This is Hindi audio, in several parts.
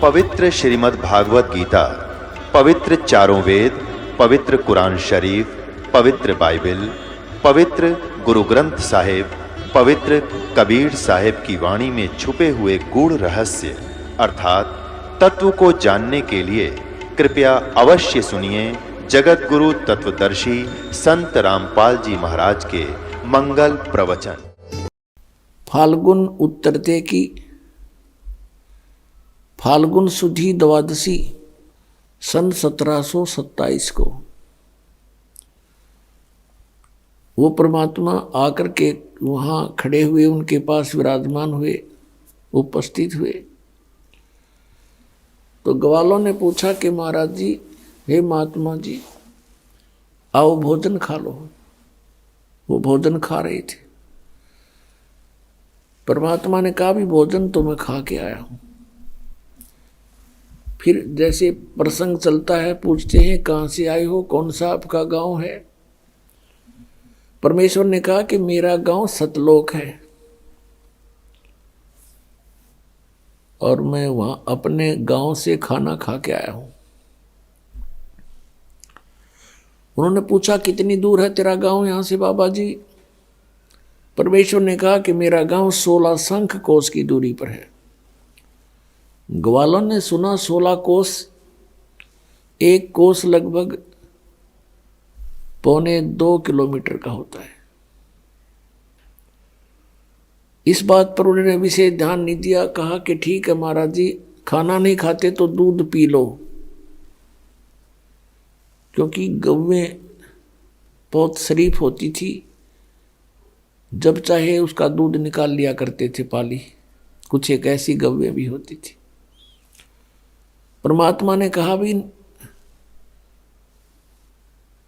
पवित्र श्रीमद् भागवत गीता, पवित्र चारों वेद, पवित्र कुरान शरीफ, पवित्र बाइबल, पवित्र गुरु ग्रंथ साहिब, पवित्र कबीर साहिब की वाणी में छुपे हुए गूढ़ रहस्य अर्थात तत्व को जानने के लिए कृपया अवश्य सुनिए जगत गुरु तत्वदर्शी संत रामपाल जी महाराज के मंगल प्रवचन। फाल्गुन उत्तरते की फाल्गुन सुधी द्वादशी सन 1727 को वो परमात्मा आकर के वहाँ खड़े हुए, उनके पास विराजमान हुए, उपस्थित हुए। तो ग्वालों ने पूछा कि महाराज जी, हे महात्मा जी, आओ भोजन खा लो। वो भोजन खा रहे थे। परमात्मा ने कहा भी भोजन तो मैं खा के आया हूं। फिर जैसे प्रसंग चलता है, पूछते हैं कहाँ से आए हो, कौन सा आपका गांव है। परमेश्वर ने कहा कि मेरा गांव सतलोक है और मैं वहां अपने गांव से खाना खा के आया हूं। उन्होंने पूछा कितनी दूर है तेरा गांव यहां से बाबा जी। परमेश्वर ने कहा कि मेरा गांव 16 शंख कोस की दूरी पर है। ग्वालों ने सुना 16 कोस, एक कोस लगभग 1.25 किलोमीटर का होता है। इस बात पर उन्होंने विशेष ध्यान नहीं दिया। कहा कि ठीक है महाराज जी, खाना नहीं खाते तो दूध पी लो, क्योंकि गौवें बहुत शरीफ होती थी, जब चाहे उसका दूध निकाल लिया करते थे पाली। कुछ एक ऐसी गौवें भी होती थी। परमात्मा ने कहा भी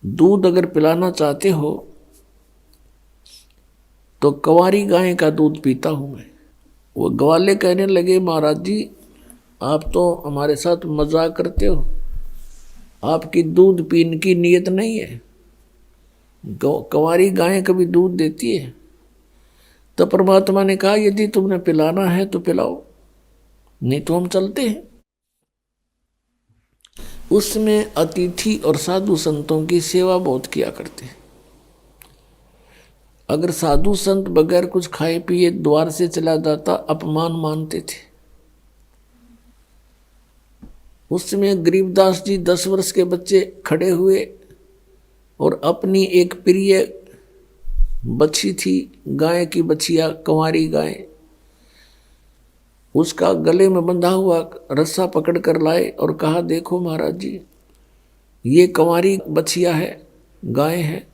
दूध अगर पिलाना चाहते हो तो कंवारी गाय का दूध पीता हूं मैं। वो ग्वाले कहने लगे महाराज जी, आप तो हमारे साथ मजाक करते हो, आपकी दूध पीने की नीयत नहीं है। कंवारी गाय कभी दूध देती है? तो परमात्मा ने कहा यदि तुमने पिलाना है तो पिलाओ, नहीं तो हम चलते हैं। उसमें अतिथि और साधु संतों की सेवा बहुत किया करते हैं। अगर साधु संत बगैर कुछ खाए पिए द्वार से चला जाता, अपमान मानते थे। उसमें गरीबदास जी 10 वर्ष के बच्चे खड़े हुए और अपनी एक प्रिय बच्ची थी, गाय की बछिया, कंवारी गाय, उसका गले में बंधा हुआ रस्सा पकड़ कर लाए और कहा देखो महाराज जी, ये कंवारी बछिया है, गाय है,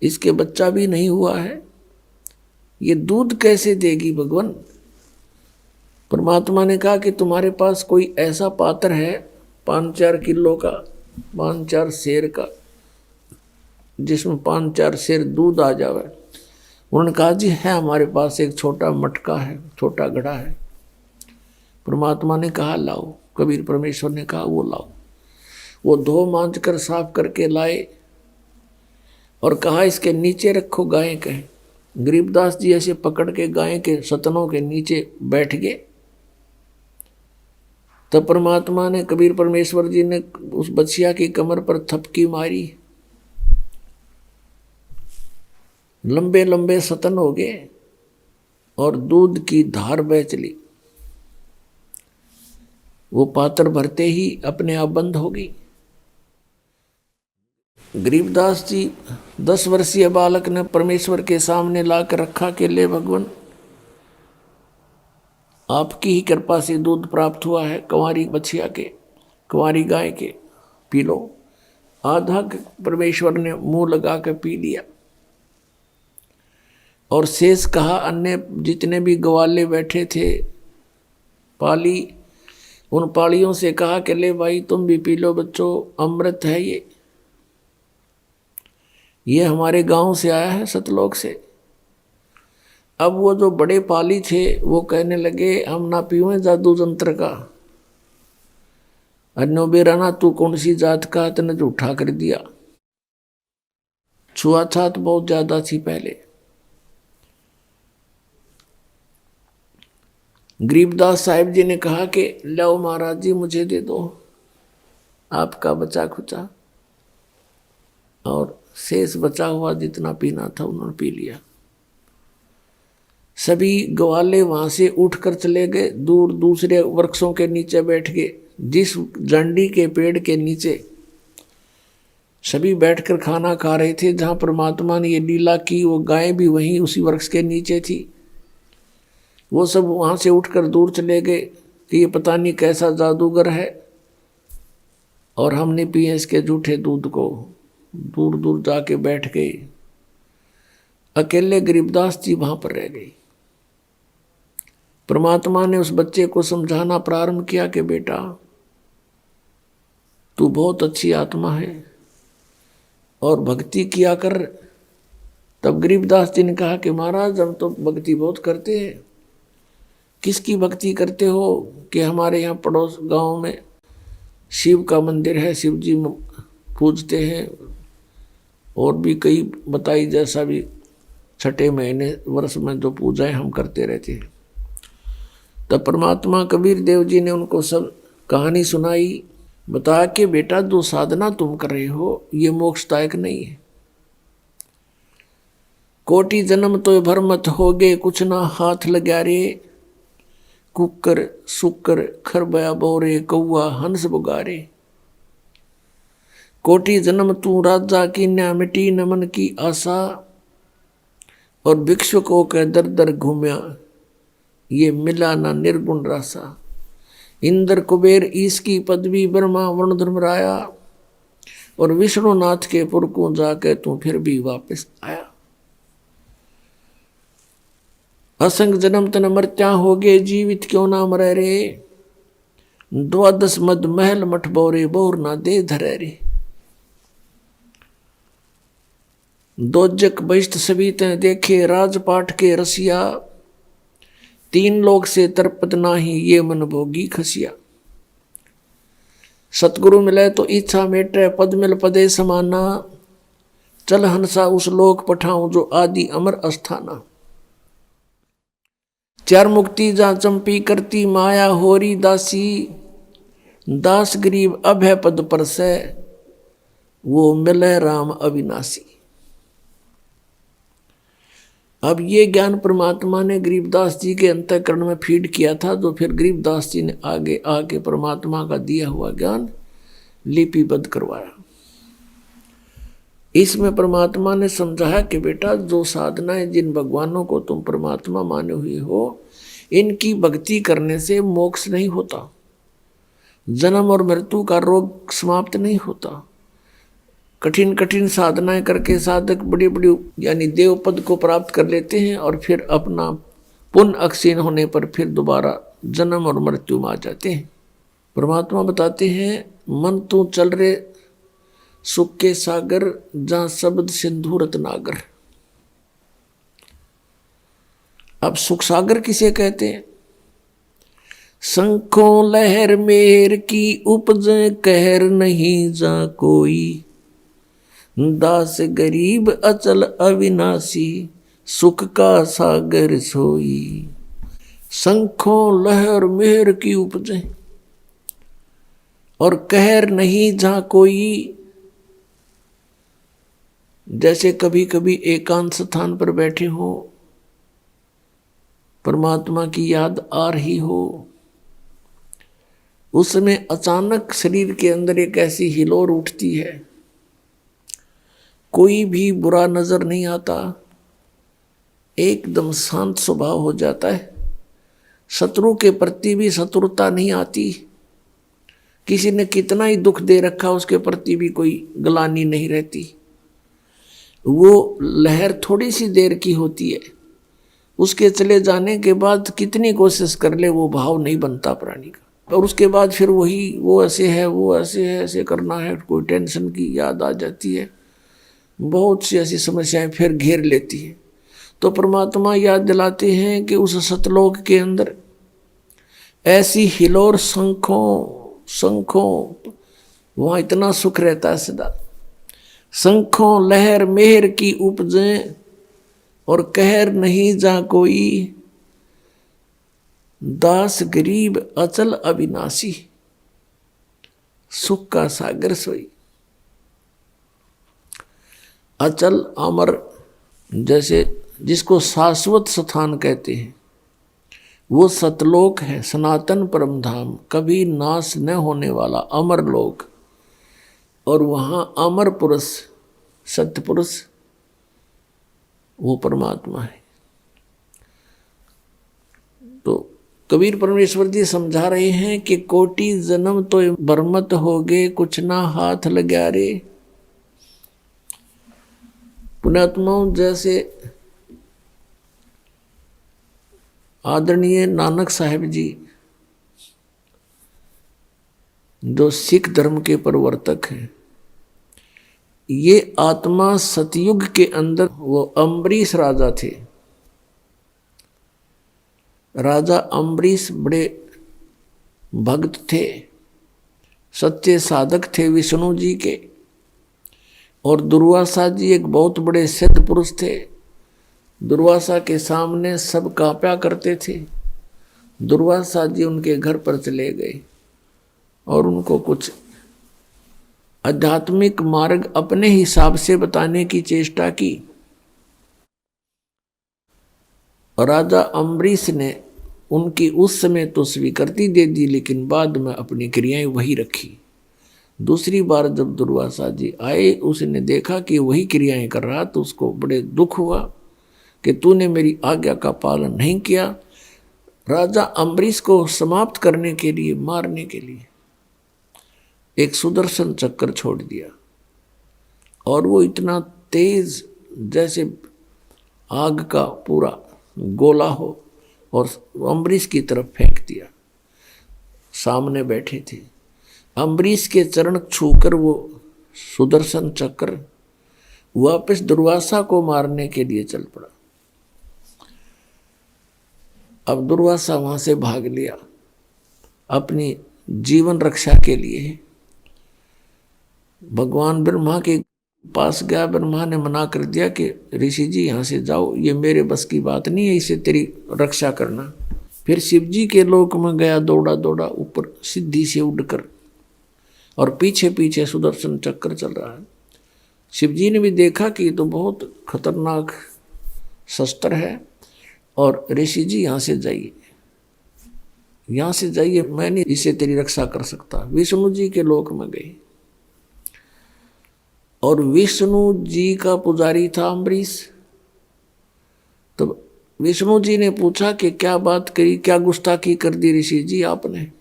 इसके बच्चा भी नहीं हुआ है, ये दूध कैसे देगी भगवान। परमात्मा ने कहा कि तुम्हारे पास कोई ऐसा पात्र है 5-4 किलो का, 5-4 सेर का, जिसमें 5-4 सेर दूध आ जावे। उन्होंने कहा जी है, हमारे पास एक छोटा मटका है, छोटा घड़ा है। परमात्मा ने कहा लाओ। कबीर परमेश्वर ने कहा वो लाओ। वो धो मांज कर साफ करके लाए और कहा इसके नीचे रखो गाय के। गरीबदास जी ऐसे पकड़ के गाय के सतनों के नीचे बैठ गए। तब परमात्मा ने, कबीर परमेश्वर जी ने उस बछिया की कमर पर थपकी मारी, लंबे लंबे सतन हो गए और दूध की धार बह चली। वो पात्र भरते ही अपने आप बंद हो गई। गरीबदास जी 10 वर्षीय बालक ने परमेश्वर के सामने लाकर रखा कि ले भगवान, आपकी ही कृपा से दूध प्राप्त हुआ है कंवारी बछिया के, कंवारी गाय के, पी लो। आधा परमेश्वर ने मुंह लगा कर पी लिया और शेष कहा अन्य जितने भी ग्वाले बैठे थे पाली, उन पालियों से कहा कि ले भाई तुम भी पी लो बच्चों, अमृत है ये हमारे गांव से आया है, सतलोक से। अब वो जो बड़े पाली थे वो कहने लगे हम ना पीवें जादू जंत्र का। अन्यो बेराना तू कौन सी जात का, तने झूठा कर दिया। छुआछात बहुत ज्यादा थी पहले। गरीबदास साहिब जी ने कहा कि लो महाराज जी मुझे दे दो आपका बचा खुचा, और शेष बचा हुआ जितना पीना था उन्होंने पी लिया। सभी ग्वाले वहां से उठकर चले गए, दूर दूसरे वृक्षों के नीचे बैठ गए। जिस जंडी के पेड़ के नीचे सभी बैठकर खाना खा रहे थे, जहां परमात्मा ने ये लीला की, वो गाय भी वहीं उसी वृक्ष के नीचे थी। वो सब वहां से उठकर दूर चले गए कि ये पता नहीं कैसा जादूगर है, और हमने पिए इसके झूठे दूध को। दूर दूर जाके बैठ गए। अकेले गरीबदास जी वहां पर रह गए। परमात्मा ने उस बच्चे को समझाना प्रारंभ किया कि बेटा तू बहुत अच्छी आत्मा है और भक्ति किया कर। तब गरीबदास जी ने कहा कि महाराज हम तो भक्ति बहुत करते हैं। किसकी भक्ति करते हो? कि हमारे यहाँ पड़ोस गांव में शिव का मंदिर है, शिव जी पूजते हैं, और भी कई बताई जैसा भी छठे महीने वर्ष में जो पूजाएं हम करते रहते हैं। तब परमात्मा कबीर देव जी ने उनको सब कहानी सुनाई, बताया कि बेटा जो साधना तुम कर रहे हो ये मोक्षदायक नहीं है। कोटि जन्म तो भर मत होगे, कुछ ना हाथ लगा रे। कुकर सुकर खरबया बोरे, कौआ हंस बुगारे। कोटि जन्म तू राजा की न्या, मिटी न मन की आशा। और भिक्षुकों के दर दर घूमया, ये मिला ना निर्गुण रासा। इंद्र कुबेर ईश की पदवी, ब्रह्मा वरुण धर्मराया। और विष्णुनाथ के पुर को जाके तू फिर भी वापस आया। असंग जन्म तन मरत्या होगे, जीवित क्यों ना मरे रे। द्वादश मद महल मठ बोरे, बोर ना दे धरे रे। दोजक बहिष्ठ सभी ते देखे, राजपाट के रसिया। तीन लोग से तरपत नाही, ये मन भोगी खसिया। सतगुरु मिले तो इच्छा मेटे, पद मिल पदे समाना। चल हंसा उस लोक पठाऊं, जो आदि अमर अस्थाना। चार मुक्ति जा चंपी करती, माया होरी दासी। दास गरीब अभय पद पर से, वो मिले राम अविनाशी। अब ये ज्ञान परमात्मा ने गरीबदास जी के अंतःकरण में फीड किया था, जो फिर गरीबदास जी ने आगे आके परमात्मा का दिया हुआ ज्ञान लिपिबद्ध करवाया। इसमें परमात्मा ने समझाया कि बेटा जो साधनाएं, जिन भगवानों को तुम परमात्मा माने हुए हो, इनकी भक्ति करने से मोक्ष नहीं होता, जन्म और मृत्यु का रोग समाप्त नहीं होता। कठिन कठिन साधनाएं करके साधक बड़ी बड़ी यानी देव पद को प्राप्त कर लेते हैं, और फिर अपना पुण्य अक्षीण होने पर फिर दोबारा जन्म और मृत्यु में आ जाते हैं। परमात्मा बताते हैं, मन तू चल रे सुख के सागर, जहां शब्द सिंधु रत्नागर। अब सुख सागर किसे कहते हैं? शंखों लहर मेहर की उपज, कहर नहीं जा कोई। दास गरीब अचल अविनाशी, सुख का सागर सोई। शंखों लहर मेहर की उपजे, और कहर नहीं जहां कोई। जैसे कभी कभी एकांत स्थान पर बैठे हो, परमात्मा की याद आ रही हो, उस समय अचानक शरीर के अंदर एक ऐसी हिलोर उठती है, कोई भी बुरा नजर नहीं आता, एकदम शांत स्वभाव हो जाता है। शत्रु के प्रति भी शत्रुता नहीं आती, किसी ने कितना ही दुख दे रखा उसके प्रति भी कोई ग्लानि नहीं रहती। वो लहर थोड़ी सी देर की होती है, उसके चले जाने के बाद कितनी कोशिश कर ले वो भाव नहीं बनता प्राणी का। और उसके बाद फिर वही वो ऐसे है, वो ऐसे है, ऐसे करना है, कोई टेंशन की याद आ जाती है, बहुत सी ऐसी समस्याएं फिर घेर लेती हैं। तो परमात्मा याद दिलाते हैं कि उस सतलोक के अंदर ऐसी हिलोर शंखों वहाँ इतना सुख रहता है सदा। शंखों लहर मेहर की उपजें, और कहर नहीं जा कोई। दास गरीब अचल अविनाशी, सुख का सागर सोई। अचल अमर, जैसे जिसको शाश्वत स्थान कहते हैं, वो सतलोक है, सनातन परम धाम, कभी नाश न होने वाला अमर लोक। और वहाँ अमर पुरुष, सत्य पुरुष, वो परमात्मा है। तो कबीर परमेश्वर जी समझा रहे हैं कि कोटि जन्म तो बरमत हो गए, कुछ ना हाथ लगा रे। पुण्यात्माओं, जैसे आदरणीय नानक साहिब जी जो सिख धर्म के प्रवर्तक हैं, ये आत्मा सतयुग के अंदर वो अम्बरीश राजा थे। राजा अम्बरीश बड़े भक्त थे, सच्चे साधक थे विष्णु जी के। और दुर्वासा जी एक बहुत बड़े सिद्ध पुरुष थे। दुर्वासा के सामने सब कांपा करते थे। दुर्वासा जी उनके घर पर चले गए और उनको कुछ आध्यात्मिक मार्ग अपने हिसाब से बताने की चेष्टा की। राजा अम्बरीश ने उनकी उस समय तो स्वीकृति दे दी, लेकिन बाद में अपनी क्रियाएं वही रखी। दूसरी बार जब दुर्वासा जी आए, उसने देखा कि वही क्रियाएं कर रहा, तो उसको बड़े दुख हुआ कि तूने मेरी आज्ञा का पालन नहीं किया। राजा अम्बरीश को समाप्त करने के लिए, मारने के लिए एक सुदर्शन चक्र छोड़ दिया, और वो इतना तेज जैसे आग का पूरा गोला हो, और अम्बरीश की तरफ फेंक दिया। सामने बैठे थे अम्बरीश के चरण छूकर वो सुदर्शन चक्र वापस दुर्वासा को मारने के लिए चल पड़ा। अब दुर्वासा वहां से भाग लिया अपनी जीवन रक्षा के लिए। भगवान ब्रह्मा के पास गया, ब्रह्मा ने मना कर दिया कि ऋषि जी यहाँ से जाओ, ये मेरे बस की बात नहीं है, इसे तेरी रक्षा करना। फिर शिव जी के लोक में गया, दौड़ा दौड़ा ऊपर सिद्धि से उड़कर, और पीछे पीछे सुदर्शन चक्र चल रहा है। शिव जी ने भी देखा कि ये तो बहुत खतरनाक शस्त्र है, और ऋषि जी यहाँ से जाइए, यहाँ से जाइए, मैं नहीं इसे तेरी रक्षा कर सकता। विष्णु जी के लोक में गए, और विष्णु जी का पुजारी था अम्बरीश। तो विष्णु जी ने पूछा कि क्या बात करी, क्या गुस्ताखी कर दी ऋषि जी आपने।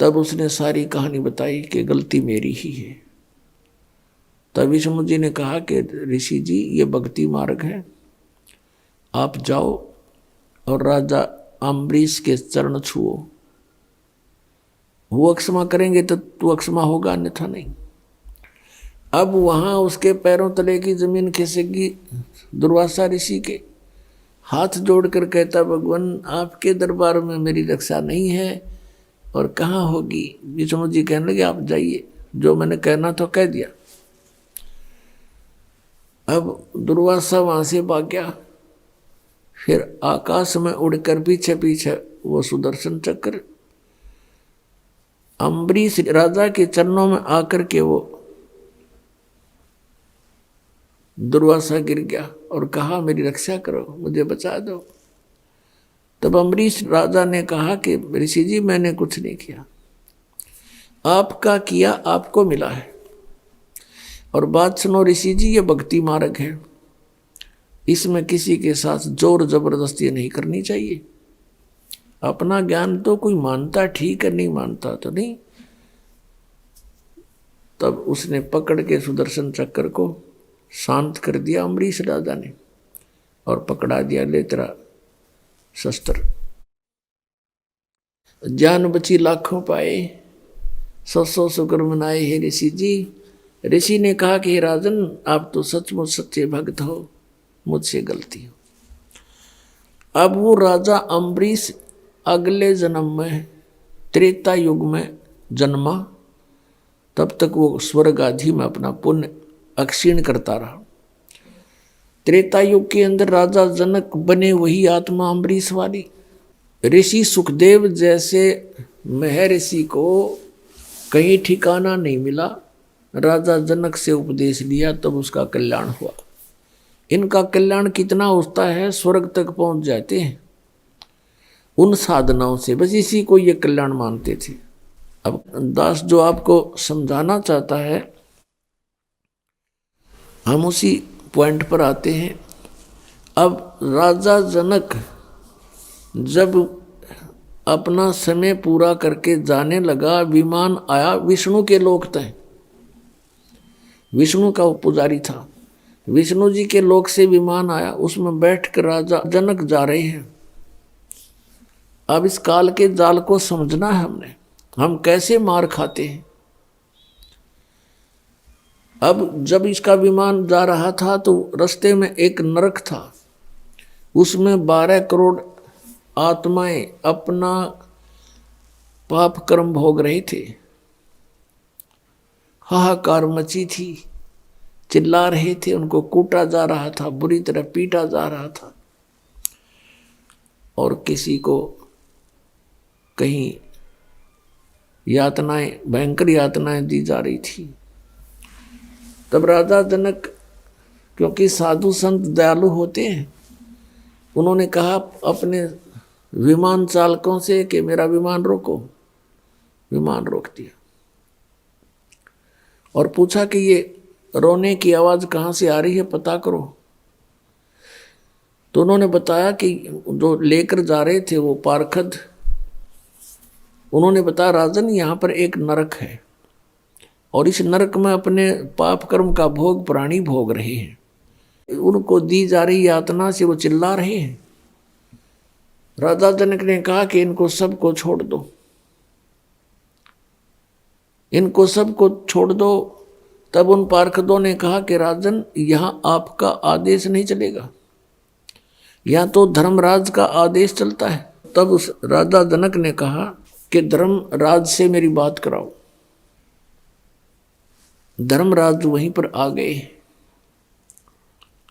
तब उसने सारी कहानी बताई कि गलती मेरी ही है। तब विष्णु जी ने कहा कि ऋषि जी, ये भक्ति मार्ग है, आप जाओ और राजा अम्बरीश के चरण छुओ, वो अक्षमा करेंगे तो तू अक्षमा होगा, अन्यथा नहीं। अब वहां उसके पैरों तले की जमीन खिसकी। दुर्वासा ऋषि के हाथ जोड़कर कहता, भगवान आपके दरबार में मेरी रक्षा नहीं है, और कहाँ होगी। विष्णु जी कहने लगे, आप जाइए, जो मैंने कहना था कह दिया। अब दुर्वासा वहां से भाग गया। फिर आकाश में उड़कर पीछे पीछे वो सुदर्शन चक्र अम्बरीश राजा के चरणों में आकर के वो दुर्वासा गिर गया और कहा, मेरी रक्षा करो, मुझे बचा दो। तब अम्बरीश राजा ने कहा कि ऋषि जी, मैंने कुछ नहीं किया, आपका किया आपको मिला है। और बात सुनो ऋषि जी, ये भक्ति मार्ग है, इसमें किसी के साथ जोर जबरदस्ती नहीं करनी चाहिए। अपना ज्ञान तो कोई मानता ठीक है, नहीं मानता तो नहीं। तब उसने पकड़ के सुदर्शन चक्र को शांत कर दिया अम्बरीश राजा ने, और पकड़ा दिया, ले तेरा शस्त्र। जान बची लाखों पाए, 100 शुक्र मनाए हे ऋषि जी। ऋषि ने कहा कि राजन, आप तो सचमुच सच्चे भक्त हो, मुझसे गलती हो। अब वो राजा अम्बरीश अगले जन्म में त्रेता युग में जन्मा, तब तक वो स्वर्ग आदि में अपना पुण्य अक्षीण करता रहा। त्रेता युग के अंदर राजा जनक बने वही आत्मा अम्बरीश वाली। ऋषि सुखदेव जैसे महर्षि को कहीं ठिकाना नहीं मिला, राजा जनक से उपदेश लिया तब उसका कल्याण हुआ। इनका कल्याण कितना होता है, स्वर्ग तक पहुंच जाते हैं उन साधनाओं से, बस इसी को ये कल्याण मानते थे। अब दास जो आपको समझाना चाहता है, हम उसी पॉइंट पर आते हैं। अब राजा जनक जब अपना समय पूरा करके जाने लगा, विमान आया विष्णु के लोक तक। विष्णु का पुजारी था, विष्णु जी के लोक से विमान आया, उसमें बैठकर राजा जनक जा रहे हैं। अब इस काल के जाल को समझना है हमने, हम कैसे मार खाते हैं। अब जब इसका विमान जा रहा था तो रास्ते में एक नरक था, उसमें 12 करोड़ आत्माएं अपना पाप कर्म भोग रहे थे। हाहाकार मची थी, चिल्ला रहे थे, उनको कूटा जा रहा था, बुरी तरह पीटा जा रहा था, और किसी को कहीं यातनाएं, भयंकर यातनाएं दी जा रही थी। तब राजा जनक, क्योंकि साधु संत दयालु होते हैं, उन्होंने कहा अपने विमान चालकों से कि मेरा विमान रोको। विमान रोक दिया और पूछा कि ये रोने की आवाज़ कहाँ से आ रही है, पता करो। तो उन्होंने बताया कि जो लेकर जा रहे थे वो पार्षद, उन्होंने बताया राजन यहाँ पर एक नरक है और इस नरक में अपने पाप कर्म का भोग प्राणी भोग रहे हैं, उनको दी जा रही यातना से वो चिल्ला रहे हैं। राजा जनक ने कहा कि इनको सबको छोड़ दो, इनको सबको छोड़ दो। तब उन पार्षदों ने कहा कि राजन यहाँ आपका आदेश नहीं चलेगा, यहाँ तो धर्मराज का आदेश चलता है। तब उस राजा जनक ने कहा कि धर्मराज से मेरी बात कराओ। धर्मराज वहीं पर आ गए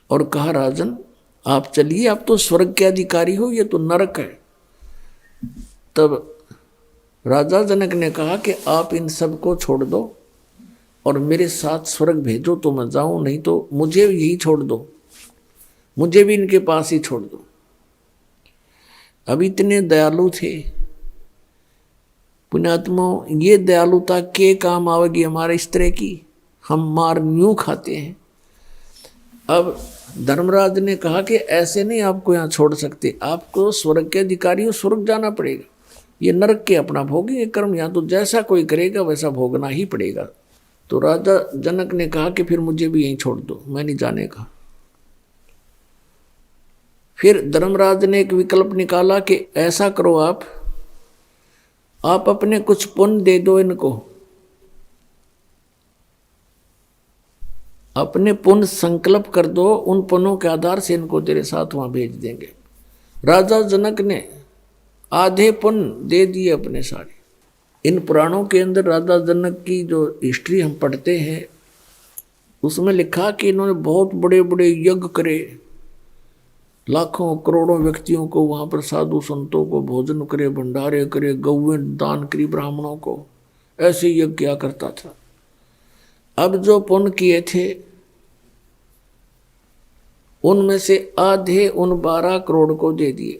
और कहा राजन आप चलिए, आप तो स्वर्ग के अधिकारी हो, ये तो नरक है। तब राजा जनक ने कहा कि आप इन सबको छोड़ दो और मेरे साथ स्वर्ग भेजो तो मैं जाऊं, नहीं तो मुझे यही छोड़ दो, मुझे भी इनके पास ही छोड़ दो। अब इतने दयालु थे पुण्यात्मा, ये दयालुता के काम आवेगी हमारे इस तरह की, हम मार यूं खाते हैं। अब धर्मराज ने कहा कि ऐसे नहीं आपको यहाँ छोड़ सकते, आपको स्वर्ग के अधिकारी हो, स्वर्ग जाना पड़ेगा, ये नरक के अपना भोगेंगे कर्म, यहाँ तो जैसा कोई करेगा वैसा भोगना ही पड़ेगा। तो राजा जनक ने कहा कि फिर मुझे भी यहीं छोड़ दो, मैं नहीं जाने का। फिर धर्मराज ने एक विकल्प निकाला कि ऐसा करो, आप अपने कुछ पुण्य दे दो इनको, अपने पुण्य संकल्प कर दो, उन पुण्यों के आधार से इनको तेरे साथ वहां भेज देंगे। राजा जनक ने आधे पुण्य दे दिए अपने सारे। इन पुराणों के अंदर राजा जनक की जो हिस्ट्री हम पढ़ते हैं उसमें लिखा कि इन्होंने बहुत बड़े बड़े यज्ञ करे, लाखों करोड़ों व्यक्तियों को वहाँ पर साधु संतों को भोजन करे, भंडारे करे, गौवें दान करी ब्राह्मणों को, ऐसे यज्ञ किया करता था। अब जो पुण्य किए थे उनमें से आधे उन 12 करोड़ को दे दिए।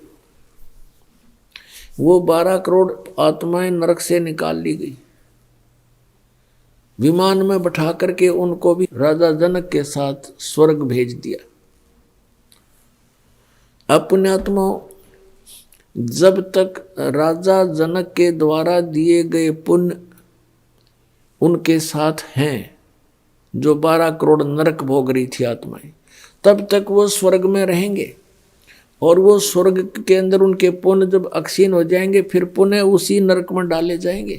वो 12 करोड़ आत्माएं नरक से निकाल ली गई, विमान में बैठा करके उनको भी राजा जनक के साथ स्वर्ग भेज दिया। अब पुण्यात्मा, जब तक राजा जनक के द्वारा दिए गए पुण्य उनके साथ हैं, जो 12 करोड़ नरक भोग रही थी आत्माएं, तब तक वो स्वर्ग में रहेंगे। और वो स्वर्ग के अंदर उनके पुण्य जब अक्षीण हो जाएंगे फिर पुण्य उसी नरक में डाले जाएंगे,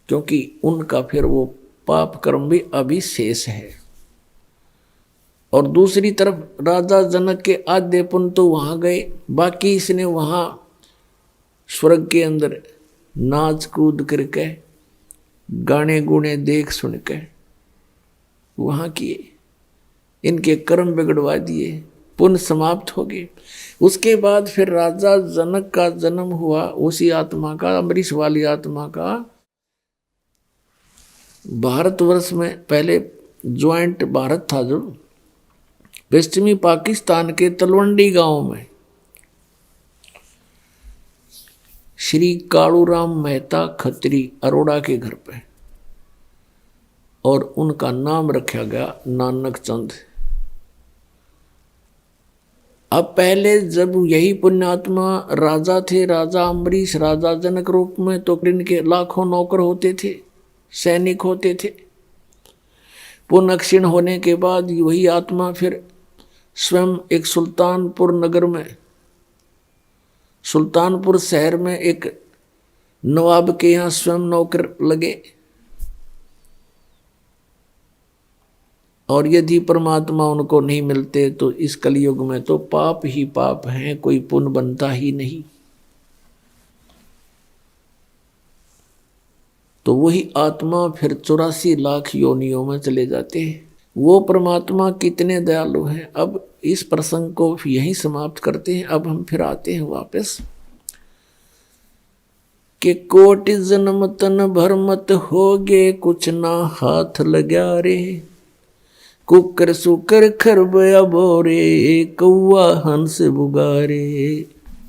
क्योंकि उनका फिर वो पाप कर्म भी अभी शेष है। और दूसरी तरफ राजा जनक के आधे पुण्य तो वहां गए, बाकी इसने वहां स्वर्ग के अंदर नाच कूद करके, गाने गुणे देख सुन के वहां किए। इनके कर्म बिगड़वा दिए, पुण्य समाप्त हो गए। उसके बाद फिर राजा जनक का जन्म हुआ, उसी आत्मा का, अम्बरीश वाली आत्मा का। भारतवर्ष में पहले ज्वाइंट भारत था, जो पश्चिमी पाकिस्तान के तलवंडी गांव में श्री कालूराम मेहता खत्री अरोड़ा के घर पे, और उनका नाम रखा गया नानक चंद। अब पहले जब यही पुण्यात्मा राजा थे, राजा अम्बरीश, राजा जनक रूप में, तो इनके लाखों नौकर होते थे, सैनिक होते थे। पुण्य क्षीण होने के बाद वही आत्मा फिर स्वयं एक सुल्तानपुर नगर में, सुल्तानपुर शहर में एक नवाब के यहाँ स्वयं नौकर लगे। और यदि परमात्मा उनको नहीं मिलते तो इस कलयुग में तो पाप ही पाप हैं, कोई पुण्य बनता ही नहीं। तो वही आत्मा फिर 84 लाख योनियों में चले जाते हैं। वो परमात्मा कितने दयालु हैं। अब इस प्रसंग को यहीं समाप्त करते हैं। अब हम फिर आते हैं वापस कि कोटि जन्म तन भर मत होगे, कुछ ना हाथ लगा रे। कुकर सुकर खरबया बोरे, कौआ हंस बुगारे।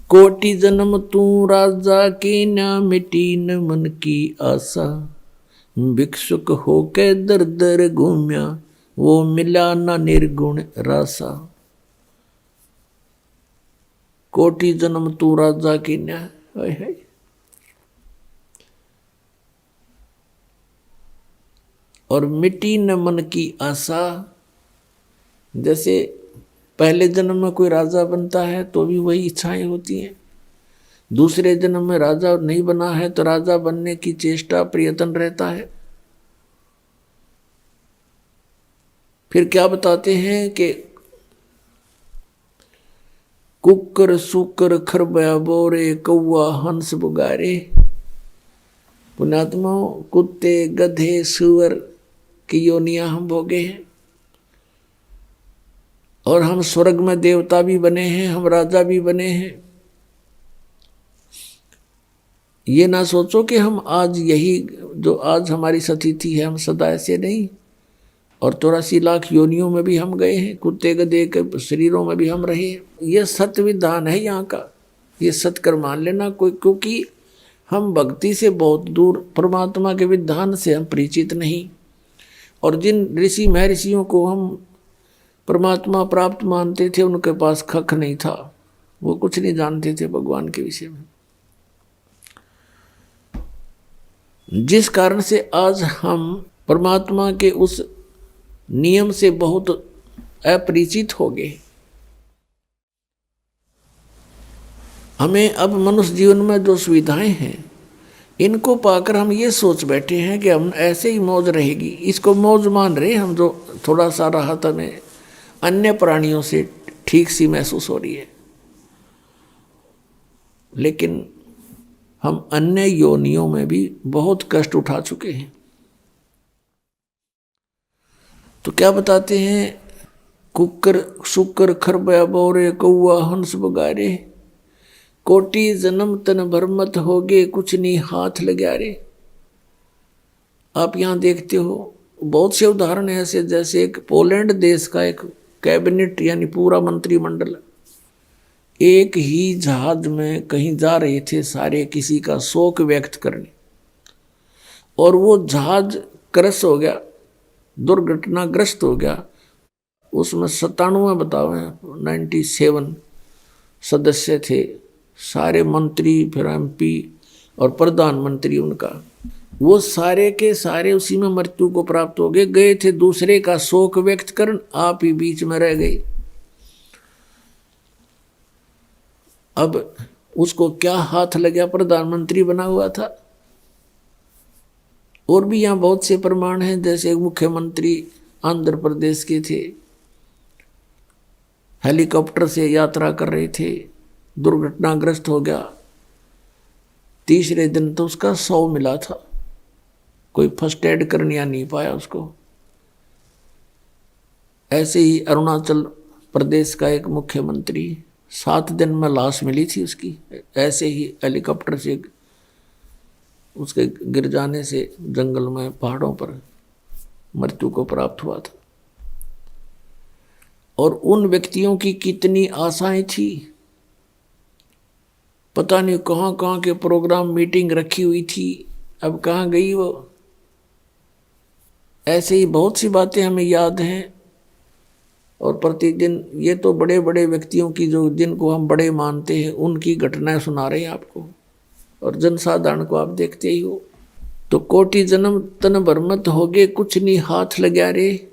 कोटि जन्म तू राजा की, ना मिटी न मन की आशा। भिक्षुक होके दर दर घूम्या, वो मिला ना निर्गुण रासा। कोटि जन्म तू राजा की न्या, है और मिटी न मन की आशा। जैसे पहले जन्म में कोई राजा बनता है तो भी वही इच्छाएं होती हैं, दूसरे जन्म में राजा नहीं बना है तो राजा बनने की चेष्टा प्रयत्न रहता है। फिर क्या बताते हैं कि कुकर सुकर खरबया बोरे, कौआ हंस बुगारे। पुण्यात्माओं, कुत्ते गधे सुअर की योनियां हम भोगे हैं, और हम स्वर्ग में देवता भी बने हैं, हम राजा भी बने हैं। ये ना सोचो कि हम आज यही जो आज हमारी स्थिति है हम सदा ऐसे नहीं, और 84 लाख योनियों में भी हम गए हैं, कुत्ते गधे के शरीरों में भी हम रहे हैं। ये सत्य विधान है यहाँ का, ये सत्य मान लेना कोई, क्योंकि हम भक्ति से बहुत दूर, परमात्मा के विधान से हम परिचित नहीं। और जिन ऋषि महर्षियों को हम परमात्मा प्राप्त मानते थे उनके पास खख नहीं था, वो कुछ नहीं जानते थे भगवान के विषय में। जिस कारण से आज हम परमात्मा के उस नियम से बहुत अपरिचित हो गए। हमें अब मनुष्य जीवन में जो सुविधाएं हैं इनको पाकर हम ये सोच बैठे हैं कि हम ऐसे ही मौज रहेगी, इसको मौज मान रहे हम। जो थोड़ा सा राहत हमें अन्य प्राणियों से ठीक सी महसूस हो रही है, लेकिन हम अन्य योनियों में भी बहुत कष्ट उठा चुके हैं। तो क्या बताते हैं, कुकर सुकर खरबया बोरे, कौआ हंस बगारे। कोटि जन्म तन भर मत होगे, कुछ नहीं हाथ लगा रे। आप यहाँ देखते हो बहुत से उदाहरण ऐसे, जैसे एक पोलैंड देश का एक कैबिनेट यानी पूरा मंत्रिमंडल एक ही जहाज में कहीं जा रहे थे, सारे किसी का शोक व्यक्त करने, और वो जहाज क्रश हो गया, दुर्घटनाग्रस्त हो गया। उसमें 97 बताओ 97 सदस्य थे, सारे मंत्री, फिर MP और प्रधानमंत्री उनका, वो सारे के सारे उसी में मृत्यु को प्राप्त हो गए। गए थे दूसरे का शोक व्यक्त करने, आप ही बीच में रह गए। अब उसको क्या हाथ लग गया, प्रधानमंत्री बना हुआ था। और भी यहाँ बहुत से प्रमाण हैं, जैसे मुख्यमंत्री आंध्र प्रदेश के थे, हेलीकॉप्टर से यात्रा कर रहे थे, दुर्घटनाग्रस्त हो गया। तीसरे दिन तो उसका 100 मिला था, कोई फर्स्ट एड करने नहीं पाया उसको। ऐसे ही अरुणाचल प्रदेश का एक मुख्यमंत्री 7 दिन में लाश मिली थी उसकी, ऐसे ही हेलीकॉप्टर से उसके गिर जाने से जंगल में पहाड़ों पर मृत्यु को प्राप्त हुआ था। और उन व्यक्तियों की कितनी आशाएं थी, पता नहीं कहाँ कहाँ के प्रोग्राम मीटिंग रखी हुई थी, अब कहाँ गई वो। ऐसे ही बहुत सी बातें हमें याद हैं। और प्रतिदिन ये तो बड़े बड़े व्यक्तियों की, जो जिनको हम बड़े मानते हैं, उनकी घटनाएं सुना रहे हैं आपको, और जनसाधारण को आप देखते ही हो। तो कोटि जन्म तन भरमत होगे, कुछ नहीं हाथ लग्या रे।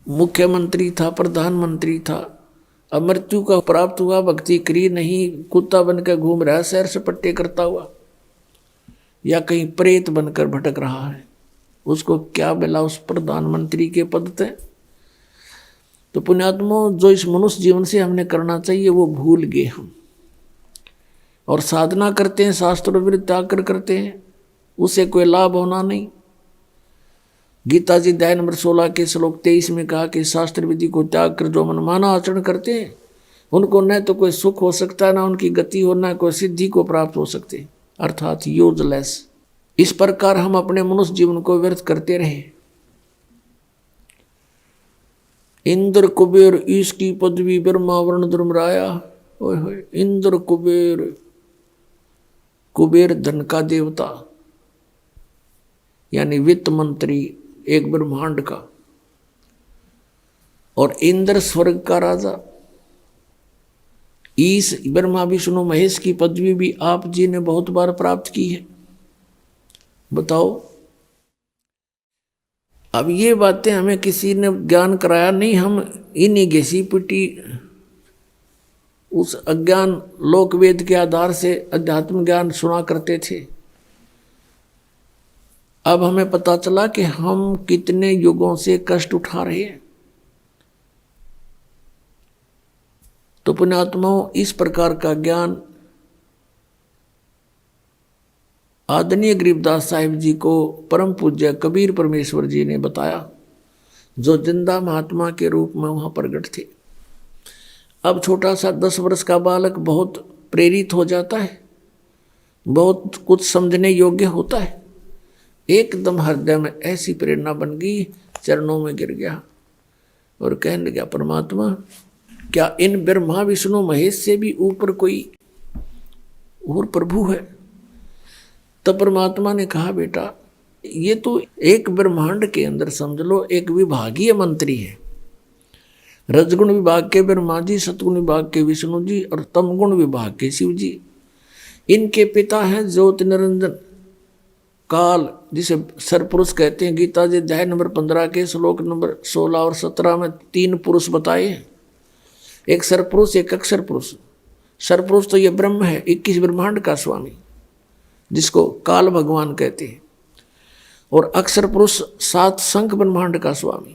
मुख्यमंत्री था, प्रधानमंत्री था, अब मृत्यु का प्राप्त हुआ, भक्ति करी नहीं, कुत्ता बनकर घूम रहा है सैर सपट्टे करता हुआ, या कहीं प्रेत बनकर भटक रहा है, उसको क्या मिला उस प्रधानमंत्री के पद से। तो पुण्यात्मों, जो इस मनुष्य जीवन से हमने करना चाहिए वो भूल गए हम, और साधना करते हैं, शास्त्रों विरुद्ध त्याग कर करते हैं, उसे कोई लाभ होना नहीं। गीता जी अध्याय नंबर 16 के श्लोक 23 में कहा कि शास्त्र विधि को त्याग कर जो मनमाना आचरण करते हैं, उनको न तो कोई सुख हो सकता, ना उनकी गति हो, ना कोई सिद्धि को प्राप्त हो सकते, अर्थात यूजलेस। इस प्रकार हम अपने मनुष्य जीवन को व्यर्थ करते रहे। इंद्र कुबेर ईश की पदवी, ब्रह्मा वर्ण धर्मराया। ओए होए, इंद्र कुबेर, कुबेर धन का देवता यानी वित्त मंत्री एक ब्रह्मांड का, और इंद्र स्वर्ग का राजा। ईश ब्रह्मा विष्णु महेश की पदवी भी आप जी ने बहुत बार प्राप्त की है। बताओ, अब ये बातें हमें किसी ने ज्ञान कराया नहीं, हम इन्हीं घिसी पिटी उस अज्ञान लोक वेद के आधार से अध्यात्म ज्ञान सुना करते थे। अब हमें पता चला कि हम कितने युगों से कष्ट उठा रहे हैं। तो पुण्यात्माओं, इस प्रकार का ज्ञान आदरणीय गरीबदास साहिब जी को परम पूज्य कबीर परमेश्वर जी ने बताया, जो जिंदा महात्मा के रूप में वहां प्रकट थे। अब छोटा सा 10 वर्ष का बालक बहुत प्रेरित हो जाता है, बहुत कुछ समझने योग्य होता है। एकदम हृदय में ऐसी प्रेरणा बन गई, चरणों में गिर गया और कहने लगा, परमात्मा, क्या इन ब्रह्मा विष्णु महेश से भी ऊपर कोई और प्रभु है? तब परमात्मा ने कहा, बेटा, ये तो एक ब्रह्मांड के अंदर समझ लो एक विभागीय मंत्री है। रजगुण विभाग के ब्रह्मा जी, सतगुण विभाग के विष्णु जी, और तमगुण विभाग के शिव जी। इनके पिता हैं ज्योति निरंजन काल, जिसे सरपुरुष कहते हैं। गीता जी अध्याय नंबर 15 के श्लोक नंबर 16 और 17 में 3 पुरुष बताए हैं, एक सरपुरुष, एक अक्षर पुरुष। सरपुरुष तो ये ब्रह्म है, 21 ब्रह्मांड का स्वामी, जिसको काल भगवान कहते हैं, और अक्षर पुरुष 7 शंख ब्रह्मांड का स्वामी,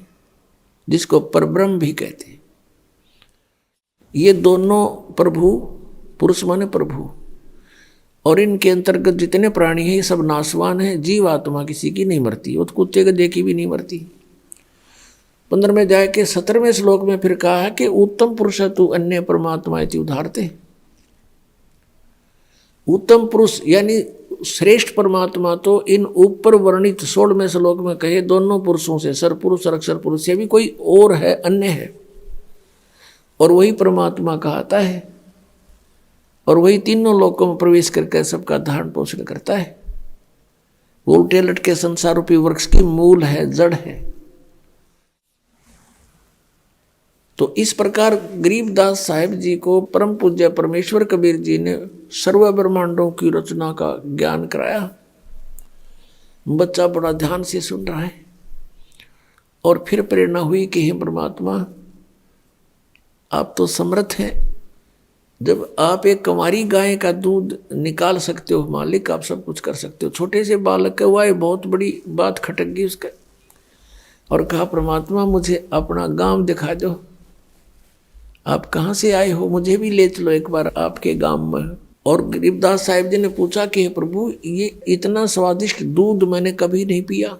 जिसको परब्रह्म भी कहते हैं। ये दोनों प्रभु, पुरुष माने प्रभु, और इनके अंतर्गत जितने प्राणी हैं ये सब नाशवान हैं। जीव आत्मा किसी की नहीं मरती, वो तो कुत्ते के देखी भी नहीं मरती। 15वें अध्याय के 17वें श्लोक में फिर कहा है कि उत्तम पुरुष तू अन्य परमात्मा इति उदाहरते। उत्तम पुरुष यानी श्रेष्ठ परमात्मा तो इन ऊपर वर्णित 16वें श्लोक में कहे दोनों पुरुषों से, सरपुरुष और अक्षर पुरुष से भी कोई और है, अन्य है, और वही परमात्मा कहता है, और वही तीनों लोकों में प्रवेश करके सबका धारण पोषण करता है। वो उल्टे लटके संसार रूपी वृक्ष की मूल है, जड़ है। तो इस प्रकार गरीबदास साहिब जी को परम पूज्य परमेश्वर कबीर जी ने सर्व ब्रह्मांडों की रचना का ज्ञान कराया। बच्चा बड़ा ध्यान से सुन रहा है, और फिर प्रेरणा हुई कि हे परमात्मा, आप तो समर्थ हैं। जब आप एक कंवारी गाय का दूध निकाल सकते हो मालिक, आप सब कुछ कर सकते हो। छोटे से बालक का हुआ, बहुत बड़ी बात खटक गई उसका, और कहा, परमात्मा, मुझे अपना गांव दिखा दो, आप कहाँ से आए हो, मुझे भी ले चलो एक बार आपके गांव में। और गरीबदास साहिब जी ने पूछा कि हे प्रभु, ये इतना स्वादिष्ट दूध मैंने कभी नहीं पिया,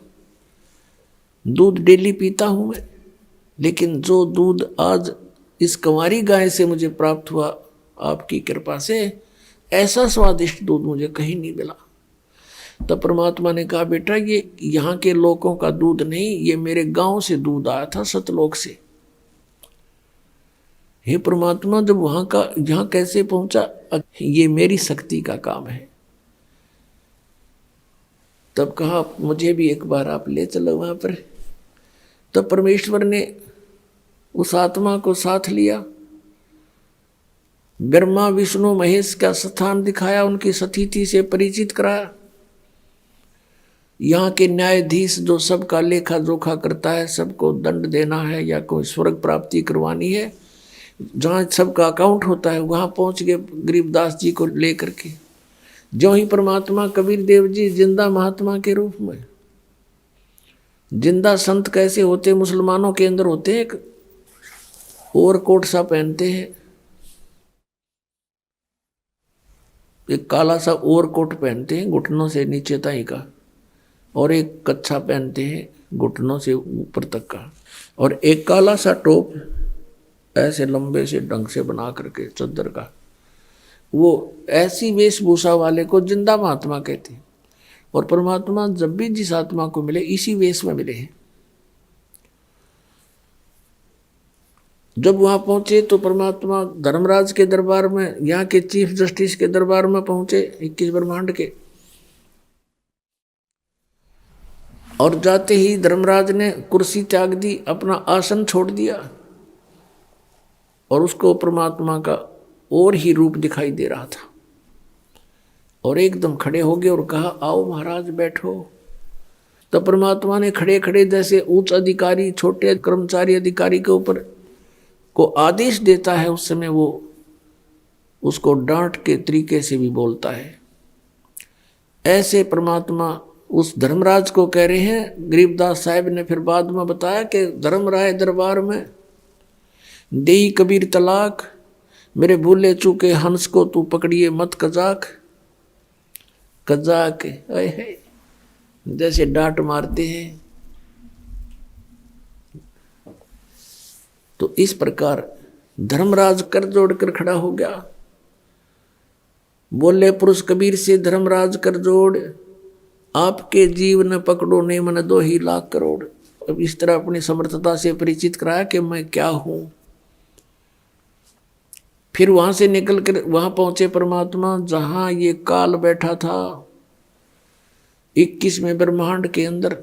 दूध डेली पीता हूँ मैं, लेकिन जो दूध आज इस कंवारी गाय से मुझे प्राप्त हुआ आपकी कृपा से, ऐसा स्वादिष्ट दूध मुझे कहीं नहीं मिला। तब परमात्मा ने कहा, बेटा ये यहाँ के लोगों का दूध नहीं, ये मेरे गांव से दूध आया था, सतलोक से। हे परमात्मा, जब वहां का यहाँ कैसे पहुंचा, ये मेरी शक्ति का काम है। तब कहा, मुझे भी एक बार आप ले चलो वहां पर। तब परमेश्वर ने उस आत्मा को साथ लिया, ब्रह्मा विष्णु महेश का स्थान दिखाया, उनकी सतीथि से परिचित कराया। यहाँ के न्यायाधीश जो सबका लेखा जोखा करता है, सबको दंड देना है या कोई स्वर्ग प्राप्ति करवानी है, जहाँ सबका अकाउंट होता है, वहाँ पहुँच गए गरीबदास जी को लेकर के। जो ही परमात्मा कबीर देव जी जिंदा महात्मा के रूप में, जिंदा संत कैसे होते, मुसलमानों के अंदर होते हैं, एक ओवरकोट सा पहनते हैं, एक काला सा ओवरकोट पहनते हैं घुटनों से नीचे तक का, और एक कच्छा पहनते हैं घुटनों से ऊपर तक का, और एक काला सा टोप ऐसे लंबे से ढंग से बना करके चद्दर का। वो ऐसी वेशभूषा वाले को जिंदा महात्मा कहते हैं। और परमात्मा जब भी जिस आत्मा को मिले, इसी वेश में मिले हैं। जब वहां पहुंचे तो परमात्मा धर्मराज के दरबार में, यहाँ के चीफ जस्टिस के दरबार में पहुंचे, 21 ब्रह्मांड के। और जाते ही धर्मराज ने कुर्सी त्याग दी, अपना आसन छोड़ दिया, और उसको परमात्मा का और ही रूप दिखाई दे रहा था। और एकदम खड़े हो गए और कहा, आओ महाराज बैठो। तब परमात्मा ने खड़े खड़े, जैसे उच्च अधिकारी छोटे कर्मचारी अधिकारी के ऊपर को आदेश देता है, उस समय वो उसको डांट के तरीके से भी बोलता है। ऐसे परमात्मा उस धर्मराज को कह रहे हैं। गरीबदास साहब ने फिर बाद में बताया कि धर्मराय दरबार में देई कबीर तलाक, मेरे भूले चूके हंस को तू पकड़िए मत कजाक। कजाक जैसे डांट मारते हैं। तो इस प्रकार धर्मराज कर जोड़कर खड़ा हो गया। बोले पुरुष कबीर से, धर्मराज कर जोड़, आपके जीव न पकड़ो ने मन 2 ही लाख करोड़। अब इस तरह अपनी समर्थता से परिचित कराया कि मैं क्या हूं। फिर वहां से निकल कर वहां पहुंचे परमात्मा, जहां ये काल बैठा था 21वें ब्रह्मांड के अंदर,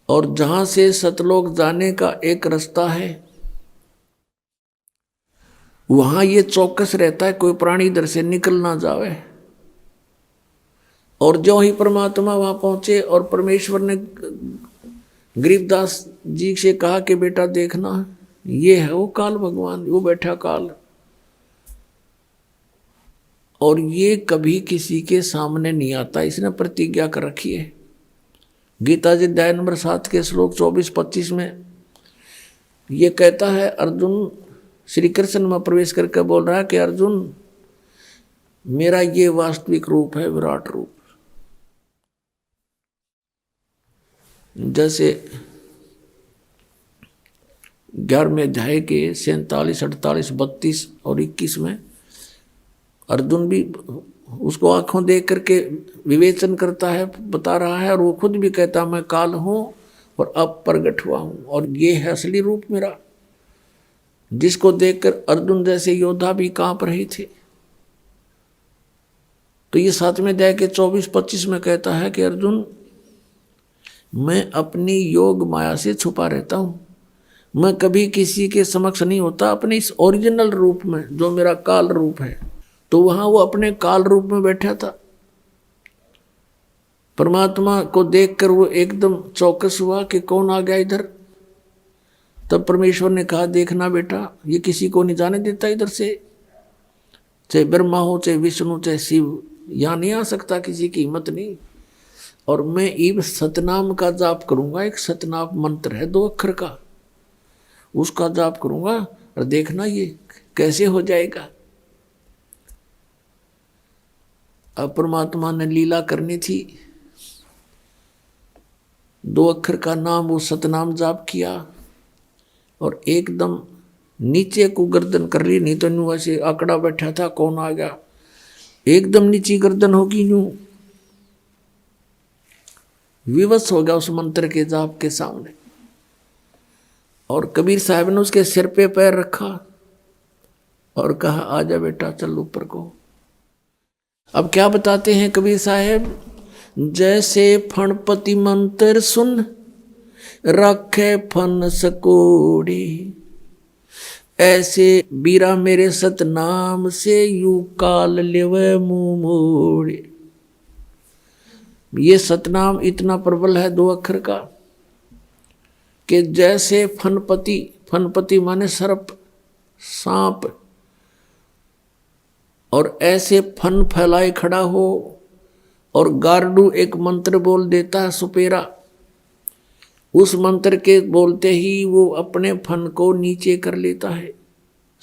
और जहां से सतलोक जाने का एक रास्ता है, वहां ये चौकस रहता है कोई प्राणी इधर से निकल ना जावे। और जो ही परमात्मा वहां पहुंचे और परमेश्वर ने गरीबदास जी से कहा कि बेटा देखना, ये है वो काल भगवान, वो बैठा काल, और ये कभी किसी के सामने नहीं आता, इसने प्रतिज्ञा कर रखी है। गीता जी अध्याय नंबर 7 के श्लोक 24-25 में ये कहता है, अर्जुन श्री कृष्ण में प्रवेश करके बोल रहा है कि अर्जुन, मेरा ये वास्तविक रूप है, विराट रूप। जैसे 11वें अध्याय के 47, 48, 32 और 21 में अर्जुन भी उसको आंखों देख करके विवेचन करता है, बता रहा है, और वो खुद भी कहता मैं काल हूं और अब प्रगट हुआ हूं, और ये है असली रूप मेरा, जिसको देखकर अर्जुन जैसे योद्धा भी कांप रहे थे। तो ये 7वें अध्याय के 24-25 में कहता है कि अर्जुन, मैं अपनी योग माया से छुपा रहता हूं, मैं कभी किसी के समक्ष नहीं होता अपने इस ओरिजिनल रूप में, जो मेरा काल रूप है। तो वहां वो अपने काल रूप में बैठा था। परमात्मा को देखकर वो एकदम चौकस हुआ कि कौन आ गया इधर। तब परमेश्वर ने कहा, देखना बेटा, ये किसी को नहीं जाने देता इधर से, चाहे ब्रह्मा हो, चाहे विष्णु, चाहे शिव, यहां नहीं आ सकता, किसी की हिम्मत नहीं। और मैं ईब सतनाम का जाप करूंगा, एक सतनाम मंत्र है 2 अक्षर का, उसका जाप करूंगा, और देखना ये कैसे हो जाएगा। अब परमात्मा ने लीला करनी थी। 2 अक्षर का नाम वो सतनाम जाप किया और एकदम नीचे को गर्दन कर ली, नहीं तो न्यू ऐसे आंकड़ा बैठा था, कौन आ गया, एकदम नीची गर्दन होगी, न्यू विवश हो गया उस मंत्र के जाप के सामने। और कबीर साहब ने उसके सिर पे पैर रखा और कहा आजा बेटा चल ऊपर को। अब क्या बताते हैं कबीर साहब, जैसे फणपति मंत्र सुन रखे फन सकोड़ी, ऐसे बीरा मेरे सतनाम से यू काल लेवे मुंह मोड़े। ये सतनाम इतना प्रबल है 2 अक्षर का कि जैसे फनपति, फनपति माने सर्प, सांप, और ऐसे फन फैलाए खड़ा हो और गारडू एक मंत्र बोल देता है सुपेरा, उस मंत्र के बोलते ही वो अपने फन को नीचे कर लेता है,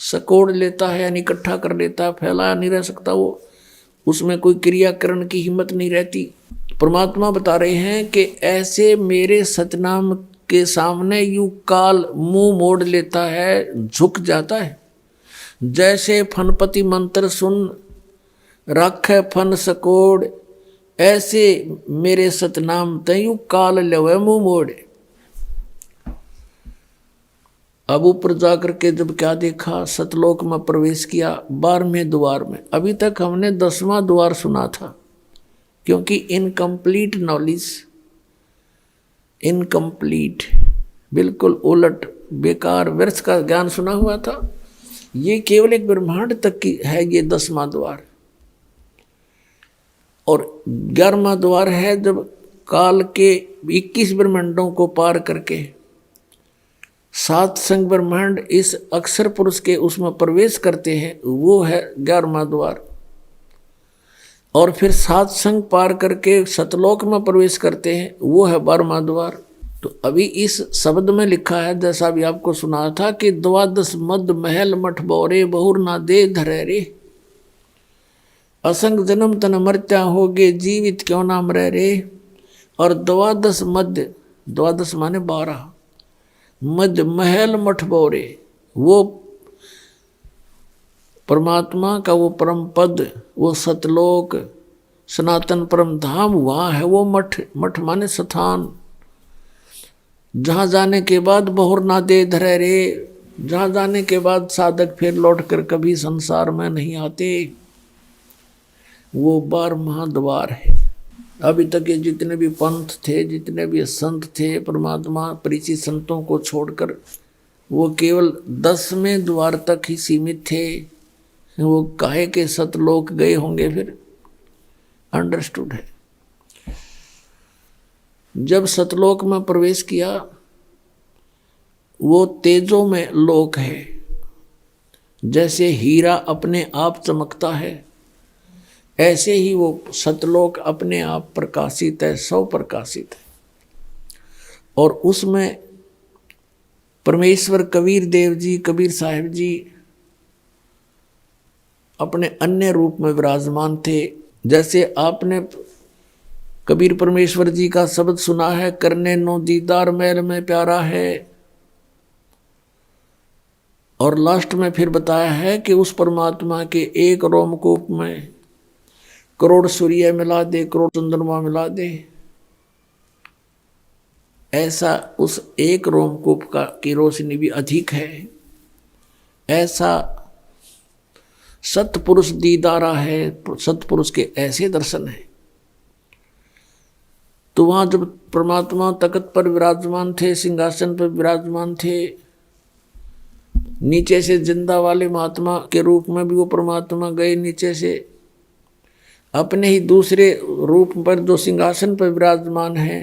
सकोड़ लेता है, यानी इकट्ठा कर लेता है, फैलाया नहीं रह सकता वो, उसमें कोई क्रियाकरण की हिम्मत नहीं रहती। परमात्मा बता रहे हैं कि ऐसे मेरे सतनाम के सामने यूं काल मुंह मोड़ लेता है, झुक जाता है। जैसे फनपति मंत्र सुन राखे फन सकोड़, ऐसे मेरे सतनाम तयू काल लवे मुंह मोड़े। अब ऊपर जाकर के जब क्या देखा, सतलोक में प्रवेश किया 12वें द्वार में। अभी तक हमने 10वां द्वार सुना था, क्योंकि इनकम्प्लीट नॉलेज, इनकम्प्लीट बिल्कुल उलट बेकार व्यर्थ का ज्ञान सुना हुआ था। ये केवल एक ब्रह्मांड तक की है ये 10वां द्वार, और 11वां द्वार है जब काल के 21 ब्रह्मांडों को पार करके 7 संग ब्रह्मांड इस अक्षर पुरुष के उसमें प्रवेश करते हैं, वो है 11वां द्वार। और फिर 7 संग पार करके सतलोक में प्रवेश करते हैं, वो है 12वां द्वार। तो अभी इस शब्द में लिखा है, जैसा अभी आपको सुना था कि 12 मद महल मठ बोरे बहुर ना दे धरे रे, असंग जन्म तन मर्त्या होगे जीवित क्यों ना मरे रे। और 12 मध्य, 12 माने 12, मध्य महल मठ बोरे, वो परमात्मा का वो परम पद, वो सतलोक सनातन परम धाम वहाँ है वो मठ। मठ माने स्थान, जहाँ जाने के बाद बहुर ना दे धरे रे, जहाँ जाने के बाद साधक फिर लौट कर कभी संसार में नहीं आते, वो 12वां द्वार है। अभी तक ये जितने भी पंथ थे, जितने भी संत थे, परमात्मा परिचित संतों को छोड़कर वो केवल 10वें द्वार तक ही सीमित थे। वो काहे के सतलोक गए होंगे फिर, अंडरस्टूड है। जब सतलोक में प्रवेश किया, वो तेजों में लोक है, जैसे हीरा अपने आप चमकता है, ऐसे ही वो सतलोक अपने आप प्रकाशित है, सौ प्रकाशित है। और उसमें परमेश्वर कबीर देव जी, कबीर साहिब जी अपने अन्य रूप में विराजमान थे। जैसे आपने कबीर परमेश्वर जी का शब्द सुना है, करने नो दीदार मैल में प्यारा है, और लास्ट में फिर बताया है कि उस परमात्मा के एक रोमकूप में करोड़ सूर्य मिला दे, करोड़ चंद्रमा मिला दे, ऐसा उस एक रोमकूप का की रोशनी भी अधिक है। ऐसा सतपुरुष दीदारा है, सतपुरुष के ऐसे दर्शन है। तो वहाँ जब परमात्मा तख्त पर विराजमान थे, सिंहासन पर विराजमान थे, नीचे से जिंदा वाले महात्मा के रूप में भी वो परमात्मा गए, नीचे से अपने ही दूसरे रूप पर जो सिंहासन पर विराजमान है,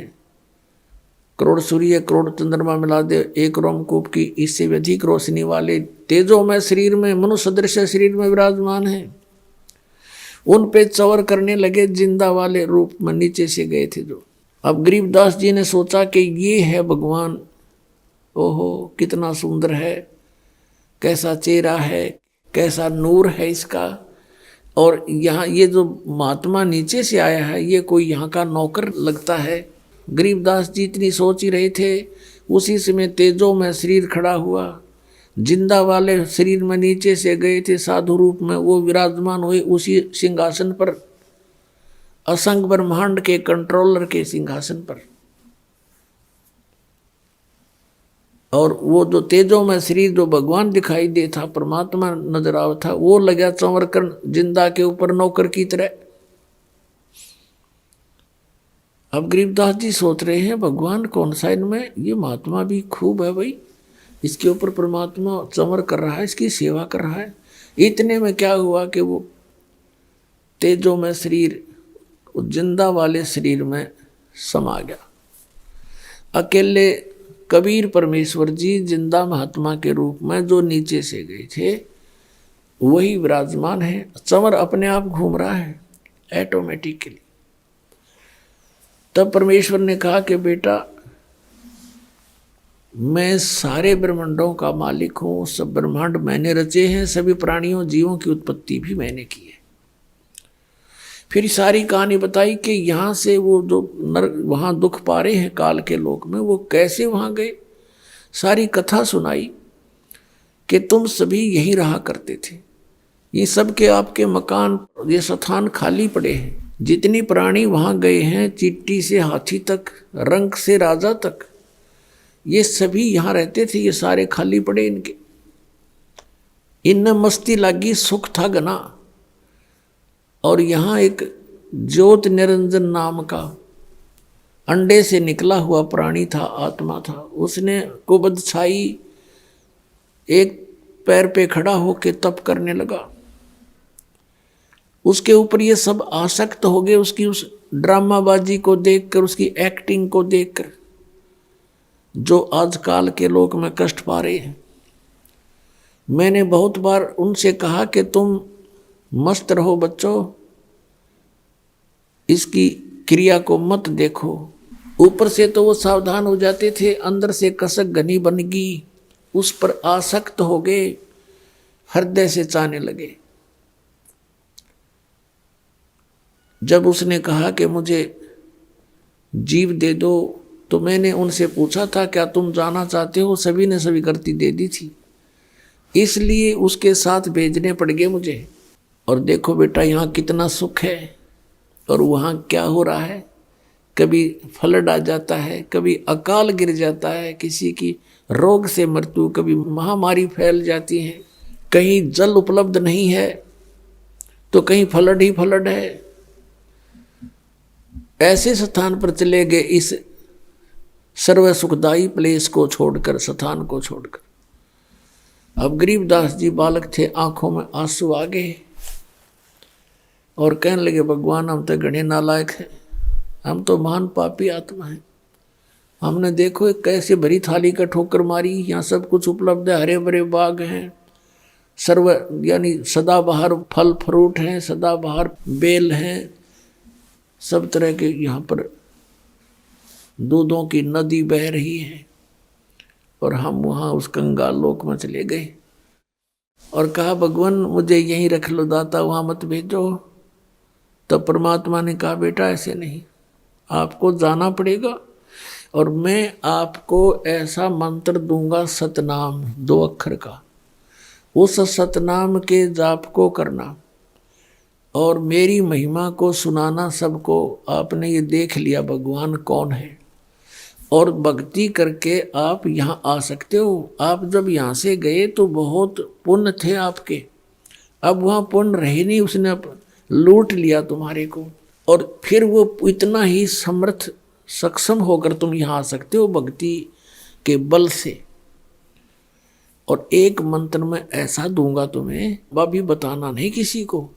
करोड़ सूर्य करोड़ चंद्रमा मिला दे, एक रोमकूप की इससे भी अधिक रोशनी वाले तेजों में शरीर में, मनुष्य सदृश शरीर में विराजमान है। उन पे चवर करने लगे, जिंदा वाले रूप में नीचे से गए थे जो। अब गरीबदास जी ने सोचा कि ये है भगवान, ओहो कितना सुंदर है, कैसा चेहरा है, कैसा नूर है इसका। और यहाँ ये जो महात्मा नीचे से आया है, ये कोई यहाँ का नौकर लगता है। गरीबदास जी इतनी सोच ही रहे थे, उसी समय तेजो में शरीर खड़ा हुआ, जिंदा वाले शरीर में नीचे से गए थे साधु रूप में, वो विराजमान हुए उसी सिंहासन पर, असंग ब्रह्मांड के कंट्रोलर के सिंहासन पर। और वो जो तेजो में शरीर जो भगवान दिखाई दे था, परमात्मा नजर आव था, वो लगा चंवर कर जिंदा के ऊपर नौकर की तरह। अब गरीबदास जी सोच रहे हैं भगवान कौन सा इनमें, ये महात्मा भी खूब है भाई, इसके ऊपर परमात्मा चंवर कर रहा है, इसकी सेवा कर रहा है। इतने में क्या हुआ कि वो तेजो में शरीर जिंदा वाले शरीर में समा गया। अकेले कबीर परमेश्वर जी जिंदा महात्मा के रूप में जो नीचे से गए थे वही विराजमान है, चंवर अपने आप घूम रहा है ऑटोमेटिकली। तब परमेश्वर ने कहा कि बेटा मैं सारे ब्रह्मांडों का मालिक हूँ, सब ब्रह्मांड मैंने रचे हैं, सभी प्राणियों जीवों की उत्पत्ति भी मैंने की है। फिर सारी कहानी बताई कि यहाँ से वो जो वहाँ दुख पा रहे हैं काल के लोक में, वो कैसे वहाँ गए। सारी कथा सुनाई कि तुम सभी यहीं रहा करते थे, ये सब के आपके मकान, ये स्थान खाली पड़े हैं। जितनी प्राणी वहाँ गए हैं, चींटी से हाथी तक, रंक से राजा तक, ये सभी यहाँ रहते थे, ये सारे खाली पड़े इनके। इनमें मस्ती लगी, सुख था घना। और यहाँ एक ज्योत निरंजन नाम का अंडे से निकला हुआ प्राणी था, आत्मा था, उसने कुबद छाई, एक पैर पे खड़ा होके तप करने लगा। उसके ऊपर ये सब आसक्त हो गए, उसकी उस ड्रामाबाजी को देखकर, उसकी एक्टिंग को देखकर, जो आजकल के लोक में कष्ट पा रहे हैं। मैंने बहुत बार उनसे कहा कि तुम मस्त रहो बच्चों, इसकी क्रिया को मत देखो। ऊपर से तो वो सावधान हो जाते थे, अंदर से कसक घनी बन गई, उस पर आसक्त हो गए, हृदय से चाहने लगे। जब उसने कहा कि मुझे जीव दे दो, तो मैंने उनसे पूछा था क्या तुम जाना चाहते हो, सभी ने स्वीकृति दे दी थी, इसलिए उसके साथ भेजने पड़ गए मुझे। और देखो बेटा यहाँ कितना सुख है, और वहाँ क्या हो रहा है, कभी फ्लड आ जाता है, कभी अकाल गिर जाता है, किसी की रोग से मृत्यु, कभी महामारी फैल जाती है, कहीं जल उपलब्ध नहीं है तो कहीं फ्लड ही फ्लड है। ऐसे स्थान पर चले गए, इस सर्व सुखदायी प्लेस को छोड़कर, स्थान को छोड़कर। अब गरीबदास जी बालक थे, आंखों में आंसू आ गए और कहने लगे भगवान हम तो घने नालायक हैं, हम तो महान पापी आत्मा हैं। हमने देखो एक कैसे भरी थाली का ठोकर मारी, यहाँ सब कुछ उपलब्ध है, हरे भरे बाग हैं, सर्व यानी सदाबहार फल फ्रूट हैं, सदाबहार बेल हैं, सब तरह के यहाँ पर दूधों की नदी बह रही है। और हम वहाँ उस कंगाल लोक में चले गए और कहा भगवान मुझे यहीं रख लो दाता, वहाँ मत भेजो। तब परमात्मा ने कहा बेटा ऐसे नहीं, आपको जाना पड़ेगा और मैं आपको ऐसा मंत्र दूंगा सतनाम 2 अक्षर का, उस सतनाम के जाप को करना और मेरी महिमा को सुनाना सबको। आपने ये देख लिया भगवान कौन है और भक्ति करके आप यहाँ आ सकते हो। आप जब यहाँ से गए तो बहुत पुण्य थे आपके, अब वहाँ पुण्य रहे नहीं, उसने लूट लिया तुम्हारे को। और फिर वो इतना ही समर्थ सक्षम होकर तुम यहाँ आ सकते हो भक्ति के बल से। और एक मंत्र में ऐसा दूंगा तुम्हें, वह भी बताना नहीं किसी को,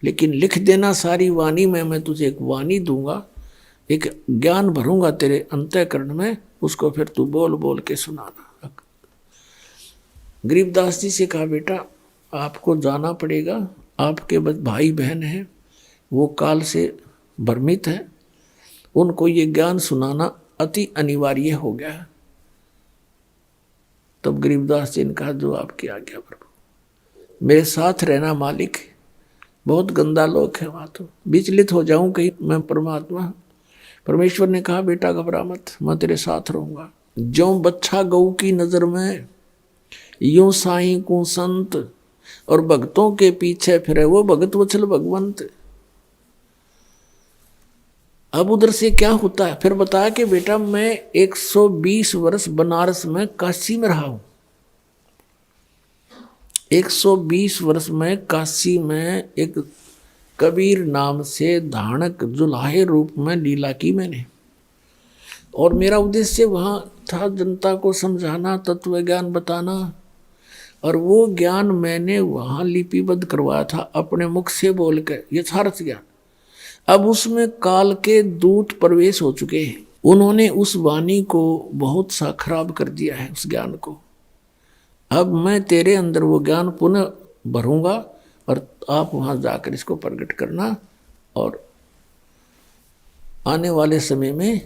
लेकिन लिख देना सारी वाणी में। मैं तुझे एक वाणी दूंगा, एक ज्ञान भरूंगा तेरे अंतःकरण में, उसको फिर तू बोल बोल के सुनाना। गरीबदास जी से कहा बेटा आपको जाना पड़ेगा, आपके भाई बहन हैं, वो काल से भ्रमित है, उनको ये ज्ञान सुनाना अति अनिवार्य हो गया। तब गरीबदास जी ने कहा जो आपकी आज्ञा प्रभु, मेरे साथ रहना मालिक, बहुत गंदा लोक है वहाँ, तो विचलित हो जाऊं कहीं मैं परमात्मा, परमेश्वर ने कहा बेटा घबरा मत, मैं तेरे साथ रहूंगा। ज्यों बच्चा गऊ की नजर में, यूं साईं को संत, और भक्तों के पीछे फिरे वो भगत वत्सल भगवंत। अब उधर से क्या होता है, फिर बताया कि बेटा मैं 120 वर्ष बनारस में काशी में रहा हूं। 120 वर्ष में काशी में एक कबीर नाम से धानक जुलाहे रूप में लीला की मैंने, और मेरा उद्देश्य वहाँ था जनता को समझाना, तत्व ज्ञान बताना, और वो ज्ञान मैंने वहाँ लिपिबद्ध करवाया था अपने मुख से बोल कर, यथार्थ ज्ञान। अब उसमें काल के दूत प्रवेश हो चुके हैं, उन्होंने उस वाणी को बहुत सा खराब कर दिया है, उस ज्ञान को। अब मैं तेरे अंदर वो ज्ञान पुनः भरूंगा और आप वहाँ जाकर इसको प्रकट करना, और आने वाले समय में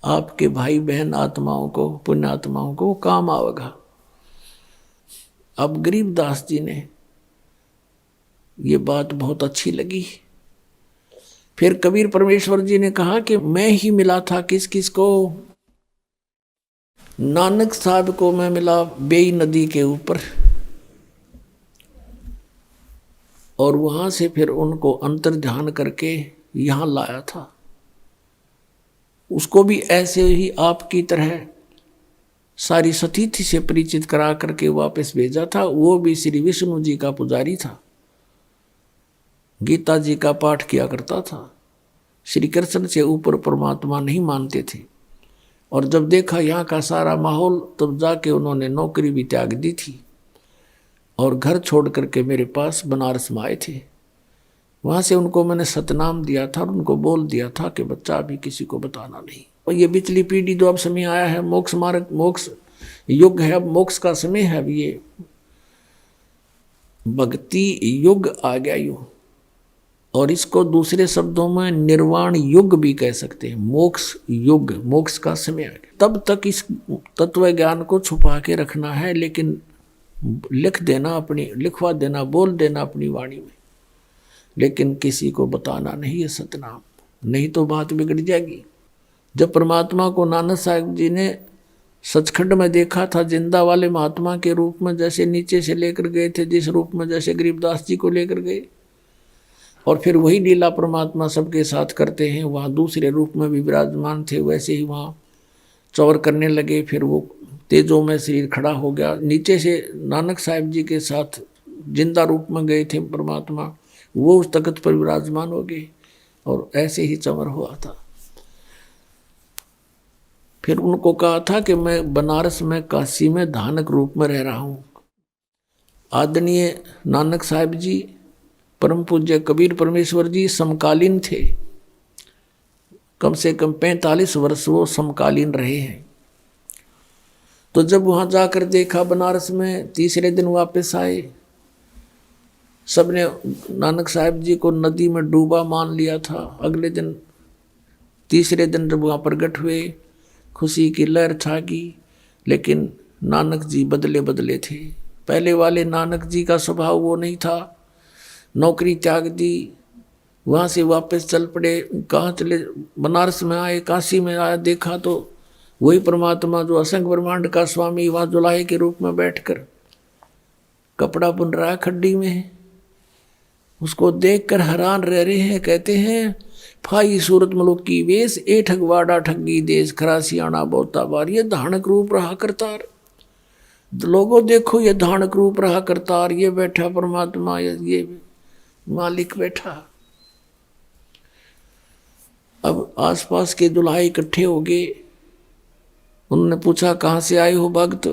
आपके भाई बहन आत्माओं को, पुण्य आत्माओं को काम आवेगा। अब गरीबदास जी ने ये बात बहुत अच्छी लगी। फिर कबीर परमेश्वर जी ने कहा कि मैं ही मिला था किस किस को, नानक साहब को मैं मिला बेई नदी के ऊपर, और वहां से फिर उनको अंतर ध्यान करके यहां लाया था। उसको भी ऐसे ही आपकी तरह सारी सतीथि से परिचित करा करके वापस भेजा था। वो भी श्री विष्णु जी का पुजारी था, गीता जी का पाठ किया करता था, श्री कृष्ण से ऊपर परमात्मा नहीं मानते थे। और जब देखा यहाँ का सारा माहौल, तब जाके उन्होंने नौकरी भी त्याग दी थी और घर छोड़ करके मेरे पास बनारस में आए थे। वहाँ से उनको मैंने सतनाम दिया था और उनको बोल दिया था कि बच्चा अभी किसी को बताना नहीं। और ये पिछली पीढ़ी जो अब समय आया है, मोक्ष मार्ग, मोक्ष युग है, अब मोक्ष का समय है, अब ये भक्ति युग आ गया युग, और इसको दूसरे शब्दों में निर्वाण युग भी कह सकते हैं। मोक्ष युग, मोक्ष का समय आ गया। तब तक इस तत्व ज्ञान को छुपा के रखना है, लेकिन लिख देना, अपनी लिखवा देना, बोल देना अपनी वाणी में, लेकिन किसी को बताना नहीं है सतनाम, नहीं तो बात बिगड़ जाएगी। जब परमात्मा को नानक साहब जी ने सचखंड में देखा था, जिंदा वाले महात्मा के रूप में, जैसे नीचे से लेकर गए थे, जिस रूप में जैसे गरीबदास जी को लेकर गए, और फिर वही लीला परमात्मा सबके साथ करते हैं, वहाँ दूसरे रूप में भी विराजमान थे, वैसे ही वहाँ चौर करने लगे। फिर वो तेजों में शरीर खड़ा हो गया, नीचे से नानक साहब जी के साथ जिंदा रूप में गए थे परमात्मा, वो उस तख्त पर विराजमान हो गए, और ऐसे ही चमर हुआ था। फिर उनको कहा था कि मैं बनारस में, काशी में धानक रूप में रह रहा हूँ। आदरणीय नानक साहब जी, परम पूज्य कबीर परमेश्वर जी समकालीन थे, कम से कम 45 वर्ष वो समकालीन रहे हैं। तो जब वहाँ जाकर देखा बनारस में, तीसरे दिन वापस आए, सबने नानक साहब जी को नदी में डूबा मान लिया था। अगले दिन, तीसरे दिन जब वहाँ प्रकट हुए, खुशी की लहर छा गई, लेकिन नानक जी बदले बदले थे। पहले वाले नानक जी का स्वभाव वो नहीं था। नौकरी त्याग दी, वहाँ से वापस चल पड़े। कहाँ चले? बनारस में आए, काशी में आया, देखा तो वही परमात्मा जो असंख्य ब्रह्मांड का स्वामी वहाँ जुलाहे के रूप में बैठकर कपड़ा बुन रहा है खड्डी में, उसको देखकर हैरान रह रहे हैं। कहते हैं, फाई सूरत मलुक की वेश, ए ठगवाड़ा ठगी देश, खरासियाना बोता बार, ये धानक रूप रहा करतार। लोगों देखो, ये धानक रूप रहा करतार, ये बैठा परमात्मा, ये मालिक बैठा। अब आसपास के दुल्हा इकट्ठे हो गए। उन्होंने पूछा, कहाँ से आए हो भक्त?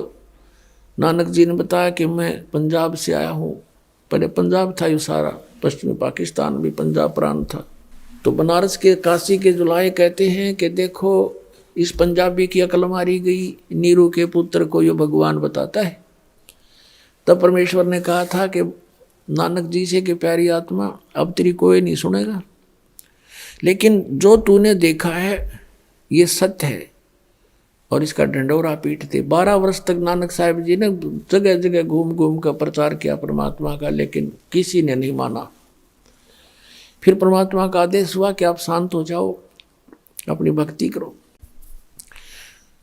नानक जी ने बताया कि मैं पंजाब से आया हूँ। पहले पंजाब था ये सारा, पश्चिमी पाकिस्तान भी पंजाब प्रांत था। तो बनारस के, काशी के जुलाहे कहते हैं कि देखो, इस पंजाबी की अकल मारी गई, नीरू के पुत्र को ये भगवान बताता है। तब परमेश्वर ने कहा था कि नानक जी से कि प्यारी आत्मा, अब तेरी कोई नहीं सुनेगा, लेकिन जो तूने देखा है ये सत्य है, और इसका ढंडोरा पीटते। 12 वर्ष तक नानक साहब जी ने जगह जगह घूम घूम कर प्रचार किया परमात्मा का, लेकिन किसी ने नहीं माना। फिर परमात्मा का आदेश हुआ कि आप शांत हो जाओ, अपनी भक्ति करो।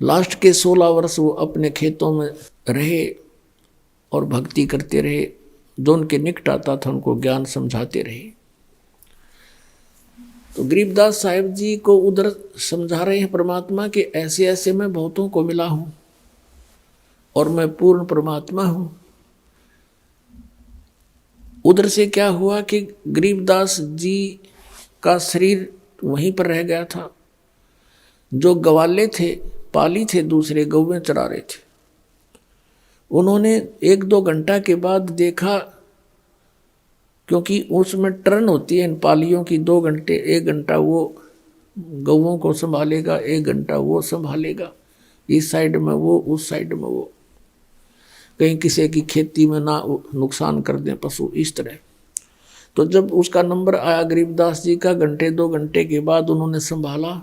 लास्ट के 16 वर्ष वो अपने खेतों में रहे और भक्ति करते रहे। जो उनके निकट आता था उनको ज्ञान समझाते रहे। तो गरीबदास साहिब जी को उधर समझा रहे हैं परमात्मा के ऐसे ऐसे मैं बहुतों को मिला हूं और मैं पूर्ण परमात्मा हूं। उधर से क्या हुआ कि गरीबदास जी का शरीर वहीं पर रह गया था। जो गवाले थे, पाली थे, दूसरे गौवें चरा रहे थे। उन्होंने 1-2 घंटा के बाद देखा, क्योंकि उसमें टर्न होती है इन पालियों की, 2 घंटे, 1 घंटा वो गौवों को संभालेगा, 1 घंटा वो संभालेगा, इस साइड में वो, उस साइड में वो, कहीं किसी की खेती में ना नुकसान कर दें पशु, इस तरह। तो जब उसका नंबर आया गरीबदास जी का, 1-2 घंटे के बाद उन्होंने संभाला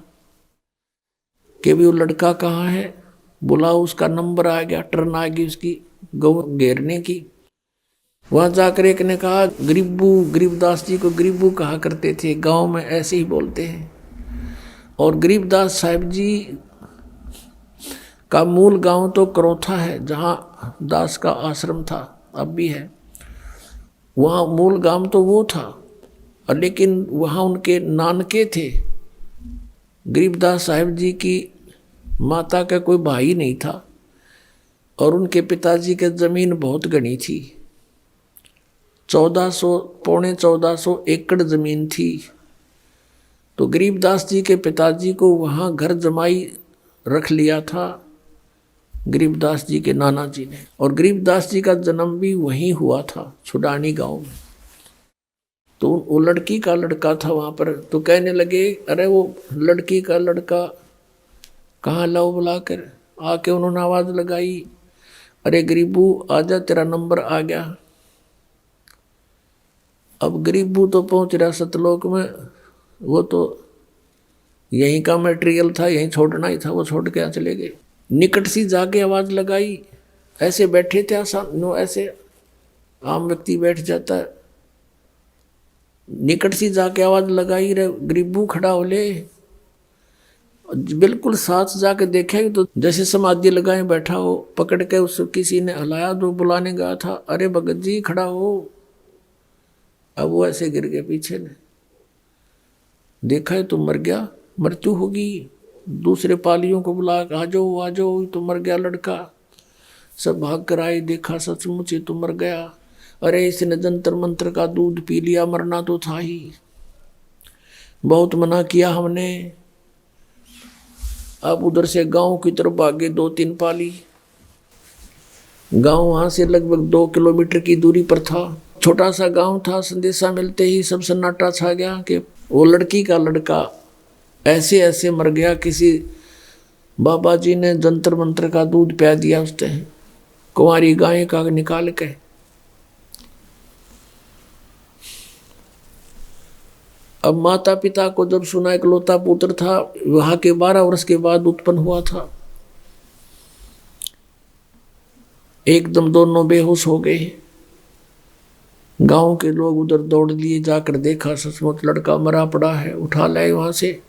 कि भी वो लड़का कहाँ है। बोला, उसका नंबर आ गया, टर्न आ गई उसकी गौ घेरने की। वहां जाकर एक ने कहा, गरीबदास जी को गरीबू कहा करते थे, गांव में ऐसे ही बोलते हैं। और गरीबदास साहिब जी का मूल गांव तो करोथा है, जहां दास का आश्रम था, अब भी है। वहाँ मूल गांव तो वो था, लेकिन वहाँ उनके नानके थे। गरीबदास साहिब जी की माता का कोई भाई नहीं था और उनके पिताजी के ज़मीन बहुत घनी थी। 1400 एकड़ ज़मीन थी। तो गरीबदास जी के पिताजी को वहाँ घर जमाई रख लिया था गरीबदास जी के नाना जी ने। और गरीबदास जी का जन्म भी वहीं हुआ था, छुडानी गांव में। तो वो लड़की का लड़का था वहाँ पर। तो कहने लगे, अरे वो लड़की का लड़का कहाँ लाओ, बुलाकर। आके उन्होंने आवाज़ लगाई, अरे गरीबू आजा, तेरा नंबर आ गया। अब गरीबू तो पहुँच रहा सतलोक में, वो तो यहीं का मटेरियल था, यहीं छोड़ना ही था, वो छोड़ के चले गए। निकट सी जाके आवाज़ लगाई, ऐसे बैठे थे आसान, ऐसे आम व्यक्ति बैठ जाता है। निकट सी जाके आवाज़ लगाई, रे गरीबू खड़ा हो ले। बिल्कुल साथ जाके देखा तो जैसे समाधि लगाए बैठा हो, पकड़ के उस किसी ने हलाया, जो बुलाने गया था, अरे भगत जी खड़ा हो। अब वो ऐसे गिर गए पीछे ने। देखा है तो मर गया, मृत्यु होगी। दूसरे पालियों को बुला, आ जाओ आ जाओ, तो मर गया लड़का। सब भाग कर आए, देखा सचमुच तो मर गया। अरे इसने जंतर मंत्र का दूध पी लिया, मरना तो था ही। बहुत मना किया हमने। अब उधर से गांव की तरफ भागे 2-3 पाली। गांव वहां से लगभग 2 किलोमीटर की दूरी पर था। छोटा सा गांव था। संदेशा मिलते ही सब सन्नाटा छा गया कि वो लड़की का लड़का ऐसे ऐसे मर गया, किसी बाबा जी ने जंतर मंत्र का दूध पिया दिया उसने, कुंवारी गाय का निकाल के। अब माता पिता को जब सुना, इकलौता पुत्र था, वहां के 12 वर्ष के बाद उत्पन्न हुआ था। एकदम दोनों बेहोश हो गए। गांव के लोग उधर दौड़ लिए, जाकर देखा सचमुच लड़का मरा पड़ा है। उठा लाए वहां से।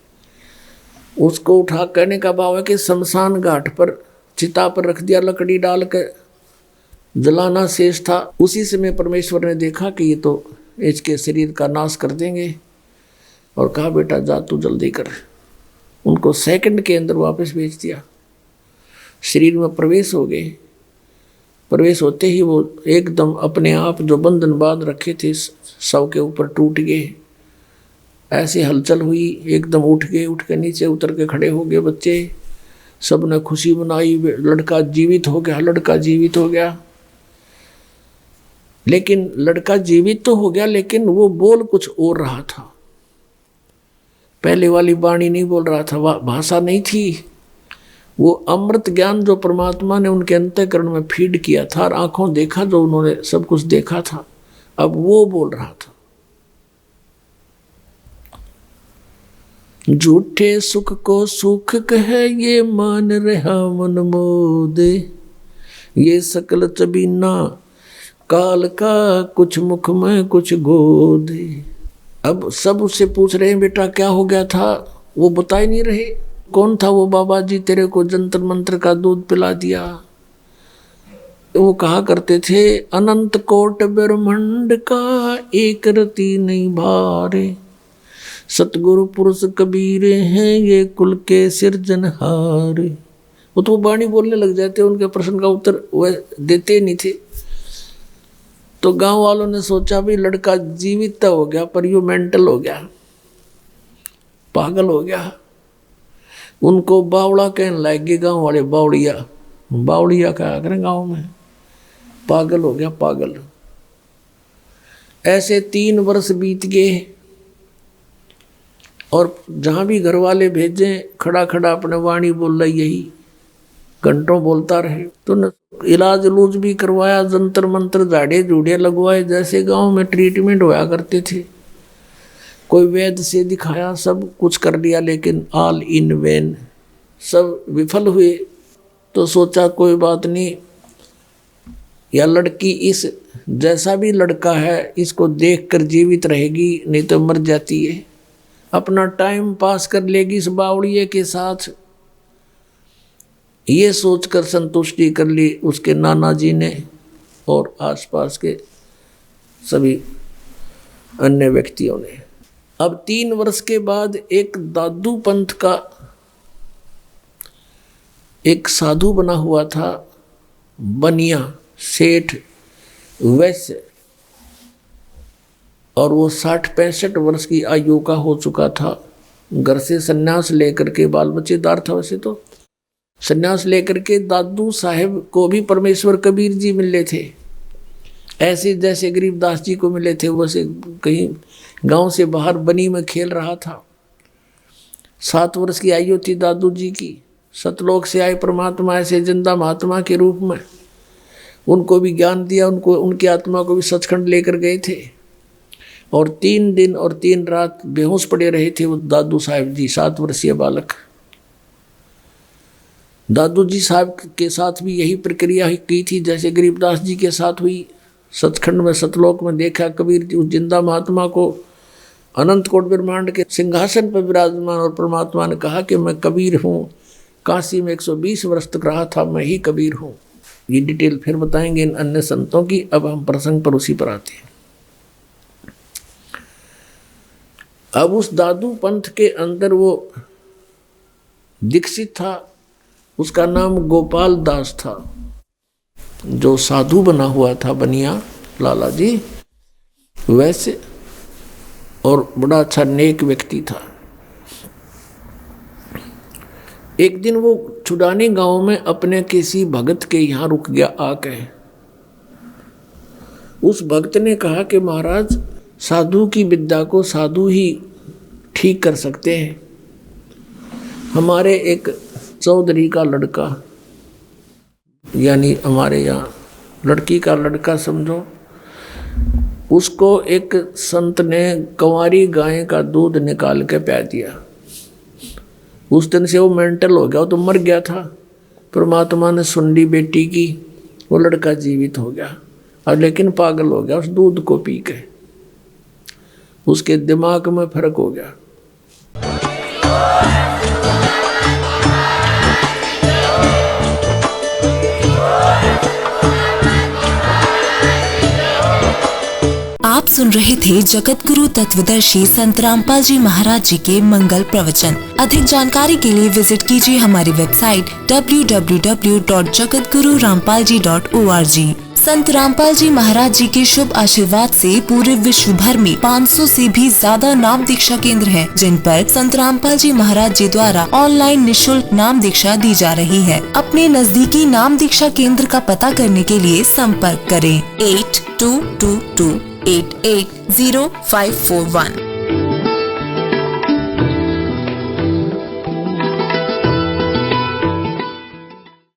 उसको उठा, कहने का भाव है कि शमशान घाट पर चिता पर रख दिया, लकड़ी डाल के जलाना शेष था। उसी समय परमेश्वर ने देखा कि ये तो इसके शरीर का नाश कर देंगे, और कहा बेटा जा तू जल्दी कर। उनको सेकंड के अंदर वापस भेज दिया। शरीर में प्रवेश हो गए। प्रवेश होते ही वो एकदम अपने आप जो बंधन बांध रखे थे शव के ऊपर टूट गए। ऐसे हलचल हुई, एकदम उठ गए। उठ के नीचे उतर के खड़े हो गए बच्चे। सब ने खुशी मनाई, लड़का जीवित हो गया, लड़का जीवित हो गया। लेकिन लड़का जीवित तो हो गया, लेकिन वो बोल कुछ और रहा था। पहले वाली वाणी नहीं बोल रहा था, भाषा नहीं थी। वो अमृत ज्ञान जो परमात्मा ने उनके अंतःकरण में फीड किया था, और आंखों देखा, जो उन्होंने सब कुछ देखा था, अब वो बोल रहा था। झूठे सुख को सुख कहे, ये मान रहा मन मोदे। ये सकल चबीना काल का, कुछ मुख में कुछ गोदे। अब सब उससे पूछ रहे हैं, बेटा क्या हो गया था? वो बता ही नहीं रहे कौन था वो बाबा जी तेरे को जंतर मंत्र का दूध पिला दिया। वो कहा करते थे अनंत कोट ब्रह्मांड का एक रति नहीं भारे, सतगुरु पुरुष कबीर हैं ये कुल के सिरजनहारे। वो तो वाणी बोलने लग जाते, उनके प्रश्न का उत्तर वह देते नहीं थे। तो गांव वालों ने सोचा भी लड़का जीवित तो हो गया पर यू मेंटल हो गया, पागल हो गया। उनको बावड़ा कहने लगे गांव वाले, बावड़िया, बावड़िया कहा करें गांव में, पागल हो गया पागल। ऐसे 3 वर्ष बीत गए और जहां भी घर वाले भेजे खड़ा खड़ा अपने वाणी बोल रहा, यही घंटों बोलता रहे। तो इलाज लूज भी करवाया, जंतर मंत्र झाड़े झूड़े लगवाए, जैसे गांव में ट्रीटमेंट होया करते थे। कोई वैद्य से दिखाया, सब कुछ कर लिया, लेकिन ऑल इन वेन, सब विफल हुए। तो सोचा कोई बात नहीं, या लड़की इस जैसा भी लड़का है इसको देखकर जीवित रहेगी, नहीं तो मर जाती है। अपना टाइम पास कर लेगी इस बावड़िए के साथ, ये सोचकर संतुष्टि कर ली उसके नाना जी ने और आसपास के सभी अन्य व्यक्तियों ने। अब 3 वर्ष के बाद एक दादू पंथ का एक साधु बना हुआ था, बनिया सेठ वैश्य, और वो 60-65 वर्ष की आयु का हो चुका था। घर से सन्यास लेकर के, बाल बच्चेदार था वैसे तो, सन्यास लेकर के दादू साहेब को भी परमेश्वर कबीर जी मिले थे। ऐसे जैसे गरीबदास जी को मिले थे, वैसे कहीं गांव से बाहर बनी में खेल रहा था। 7 वर्ष की आयु थी दादू जी की। सतलोक से आए परमात्मा ऐसे जिंदा महात्मा के रूप में उनको भी ज्ञान दिया, उनको उनकी आत्मा को भी सचखंड लेकर गए थे। और 3 दिन और 3 रात बेहोश पड़े रहे थे वो दादू साहब जी, 7 वर्षीय बालक। दादू जी साहब के साथ भी यही प्रक्रिया की थी जैसे गरीबदास जी के साथ हुई। सचखंड में सतलोक में देखा कबीर जी उस जिंदा महात्मा को अनंत कोट ब्रह्मांड के सिंहासन पर विराजमान, और परमात्मा ने कहा कि मैं कबीर हूँ, काशी में 120 वर्ष तक रहा था, मैं ही कबीर हूँ। ये डिटेल फिर बताएंगे इन अन्य संतों की। अब हम प्रसंग पर उसी पर आते हैं। अब उस दादू पंथ के अंदर वो दीक्षित था, उसका नाम गोपाल दास था, जो साधु बना हुआ था बनिया लाला जी वैसे, और बड़ा अच्छा नेक व्यक्ति था। एक दिन वो छुड़ानी गांव में अपने किसी भगत के यहाँ रुक गया आके। उस भक्त ने कहा कि महाराज, साधु की विद्या को साधु ही ठीक कर सकते हैं। हमारे एक चौधरी का लड़का, यानी हमारे यहाँ लड़की का लड़का समझो, उसको एक संत ने कंवारी गाय का दूध निकाल के पिला दिया। उस दिन से वो मेंटल हो गया, वो तो मर गया था। परमात्मा ने सुन ली बेटी की, वो लड़का जीवित हो गया। अब लेकिन पागल हो गया उस दूध को पी के, उसके दिमाग में फर्क हो गया। आप सुन रहे थे जगत गुरु तत्वदर्शी संत रामपाल जी महाराज जी के मंगल प्रवचन। अधिक जानकारी के लिए विजिट कीजिए हमारी वेबसाइट www.jagatgururampalji.org। संत रामपाल जी महाराज जी के शुभ आशीर्वाद से पूरे विश्व भर में 500 से भी ज्यादा नाम दीक्षा केंद्र हैं, जिन पर संत रामपाल जी महाराज जी द्वारा ऑनलाइन निशुल्क नाम दीक्षा दी जा रही है। अपने नजदीकी नाम दीक्षा केंद्र का पता करने के लिए संपर्क करें 8222880541।